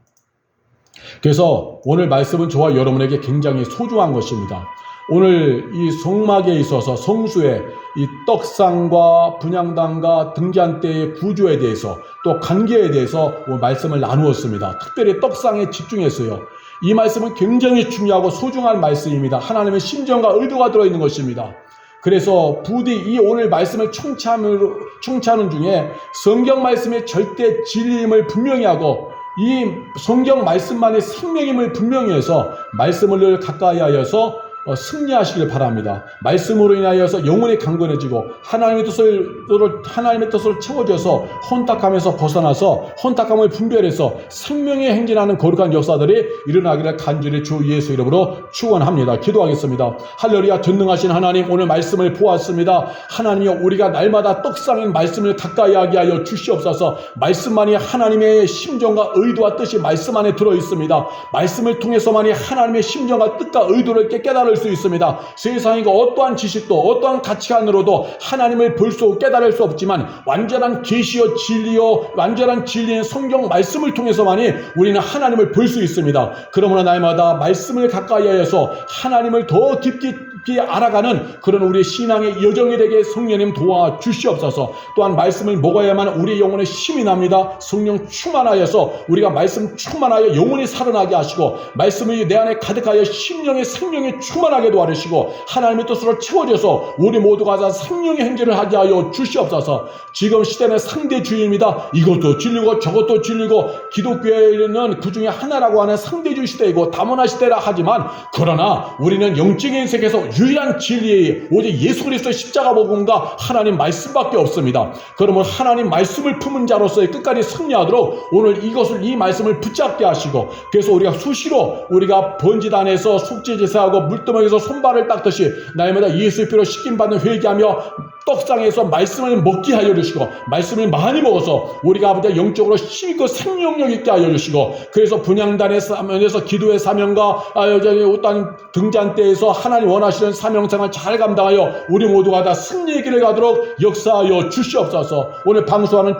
그래서 오늘 말씀은 저와 여러분에게 굉장히 소중한 것입니다. 오늘 이 성막에 있어서 성수의 이 떡상과 분향단과 등잔대의 구조에 대해서 또 관계에 대해서 오늘 말씀을 나누었습니다. 특별히 떡상에 집중했어요. 이 말씀은 굉장히 중요하고 소중한 말씀입니다. 하나님의 심정과 의도가 들어있는 것입니다. 그래서 부디 이 오늘 말씀을 청취하는 중에 성경 말씀의 절대 진리임을 분명히 하고 이 성경 말씀만의 생명임을 분명히 해서 말씀을 늘 가까이 하여서 승리하시길 바랍니다. 말씀으로 인하여서 영혼이 강건해지고 하나님의 뜻을 채워져서 혼탁함에서 벗어나서 혼탁함을 분별해서 생명의 행진하는 거룩한 역사들이 일어나기를 간절히 주 예수 이름으로 축원합니다. 기도하겠습니다. 할렐루야. 전능하신 하나님, 오늘 말씀을 보았습니다. 하나님이여, 우리가 날마다 떡상인 말씀을 가까이 하게 하여 주시옵소서. 말씀만이 하나님의 심정과 의도와 뜻이 말씀 안에 들어있습니다. 말씀을 통해서만이 하나님의 심정과 뜻과 의도를 깨달을 수 있습니다. 세상의 어떠한 지식도 어떠한 가치관으로도 하나님을 볼 수 깨달을 수 없지만 완전한 계시여 진리여 완전한 진리의 성경 말씀을 통해서만이 우리는 하나님을 볼 수 있습니다. 그러므로 날마다 말씀을 가까이 하여서 하나님을 더 깊이 알아가는 그런 우리 신앙의 여정이 되게 성령님 도와주시옵소서. 또한 말씀을 먹어야만 우리 영혼에 힘이 납니다. 성령 충만하여서 우리가 말씀 충만하여 영혼이 살아나게 하시고 말씀이 내 안에 가득하여 심령의 생명이 충만하게 도와주시고 하나님의 뜻으로 채워져서 우리 모두가 다 생명의 행진을 하게 하여 주시옵소서. 지금 시대는 상대주의입니다. 이것도 진리고 저것도 진리고 기독교회는 그 중에 하나라고 하는 상대주의 시대이고 다문화 시대라 하지만 그러나 우리는 영적인 세계에서 유일한 진리 오직 예수 그리스도의 십자가 복음과 하나님 말씀밖에 없습니다. 그러면 하나님 말씀을 품은 자로서의 끝까지 승리하도록 오늘 이 말씀을 붙잡게 하시고 그래서 우리가 수시로 우리가 번제단에서 속죄제사하고 물두멍에서 손발을 닦듯이 날마다 예수의 피로 씻김받는 회개하며 떡상에서 말씀을 먹게 하여 주시고 말씀을 많이 먹어서 우리가 아버지 영적으로 힘있고 생명력 있게 하여 주시고 그래서 분향단의 사명에서 기도의 사명과 어떤 등잔대에서 하나님 원하시는 사명상을 잘 감당하여 우리 모두가 다 승리의 길을 가도록 역사하여 주시옵소서. 오늘 방송을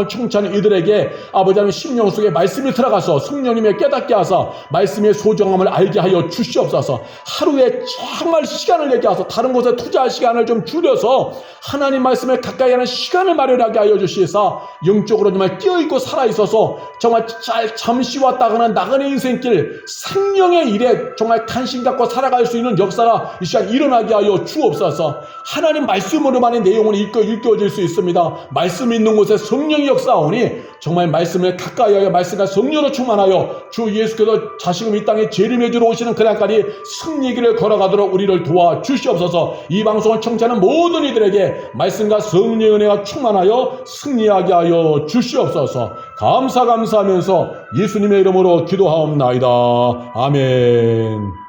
청취하는 이들에게 아버지 하나님 심령 속에 말씀이 들어가서 성령님의 깨닫게 하사 말씀의 소중함을 알게 하여 주시옵소서. 하루에 정말 시간을 내게 하소 다른 곳에 투자할 시간을 좀 줄여서 하나님 말씀에 가까이 하는 시간을 마련하게 하여 주시사 영적으로 정말 깨어있고 살아있어서 정말 잠시 왔다 가는 나그네 인생길 생명의 일에 정말 관심 갖고 살아갈 수 있는 역사가 은혜가 이 시간 일어나게 하여 주옵소서. 하나님 말씀으로만의 내용은 읽혀질 수 있습니다. 말씀 있는 곳에 성령이 역사하오니 정말 말씀을 가까이 하여 말씀과 성령으로 충만하여 주 예수께서 자신은 이 땅에 재림해 주러 오시는 그날까지 승리의 길을 걸어가도록 우리를 도와주시옵소서. 이 방송을 청취하는 모든 이들에게 말씀과 성령의 은혜가 충만하여 승리하게 하여 주시옵소서. 감사하면서 예수님의 이름으로 기도하옵나이다. 아멘.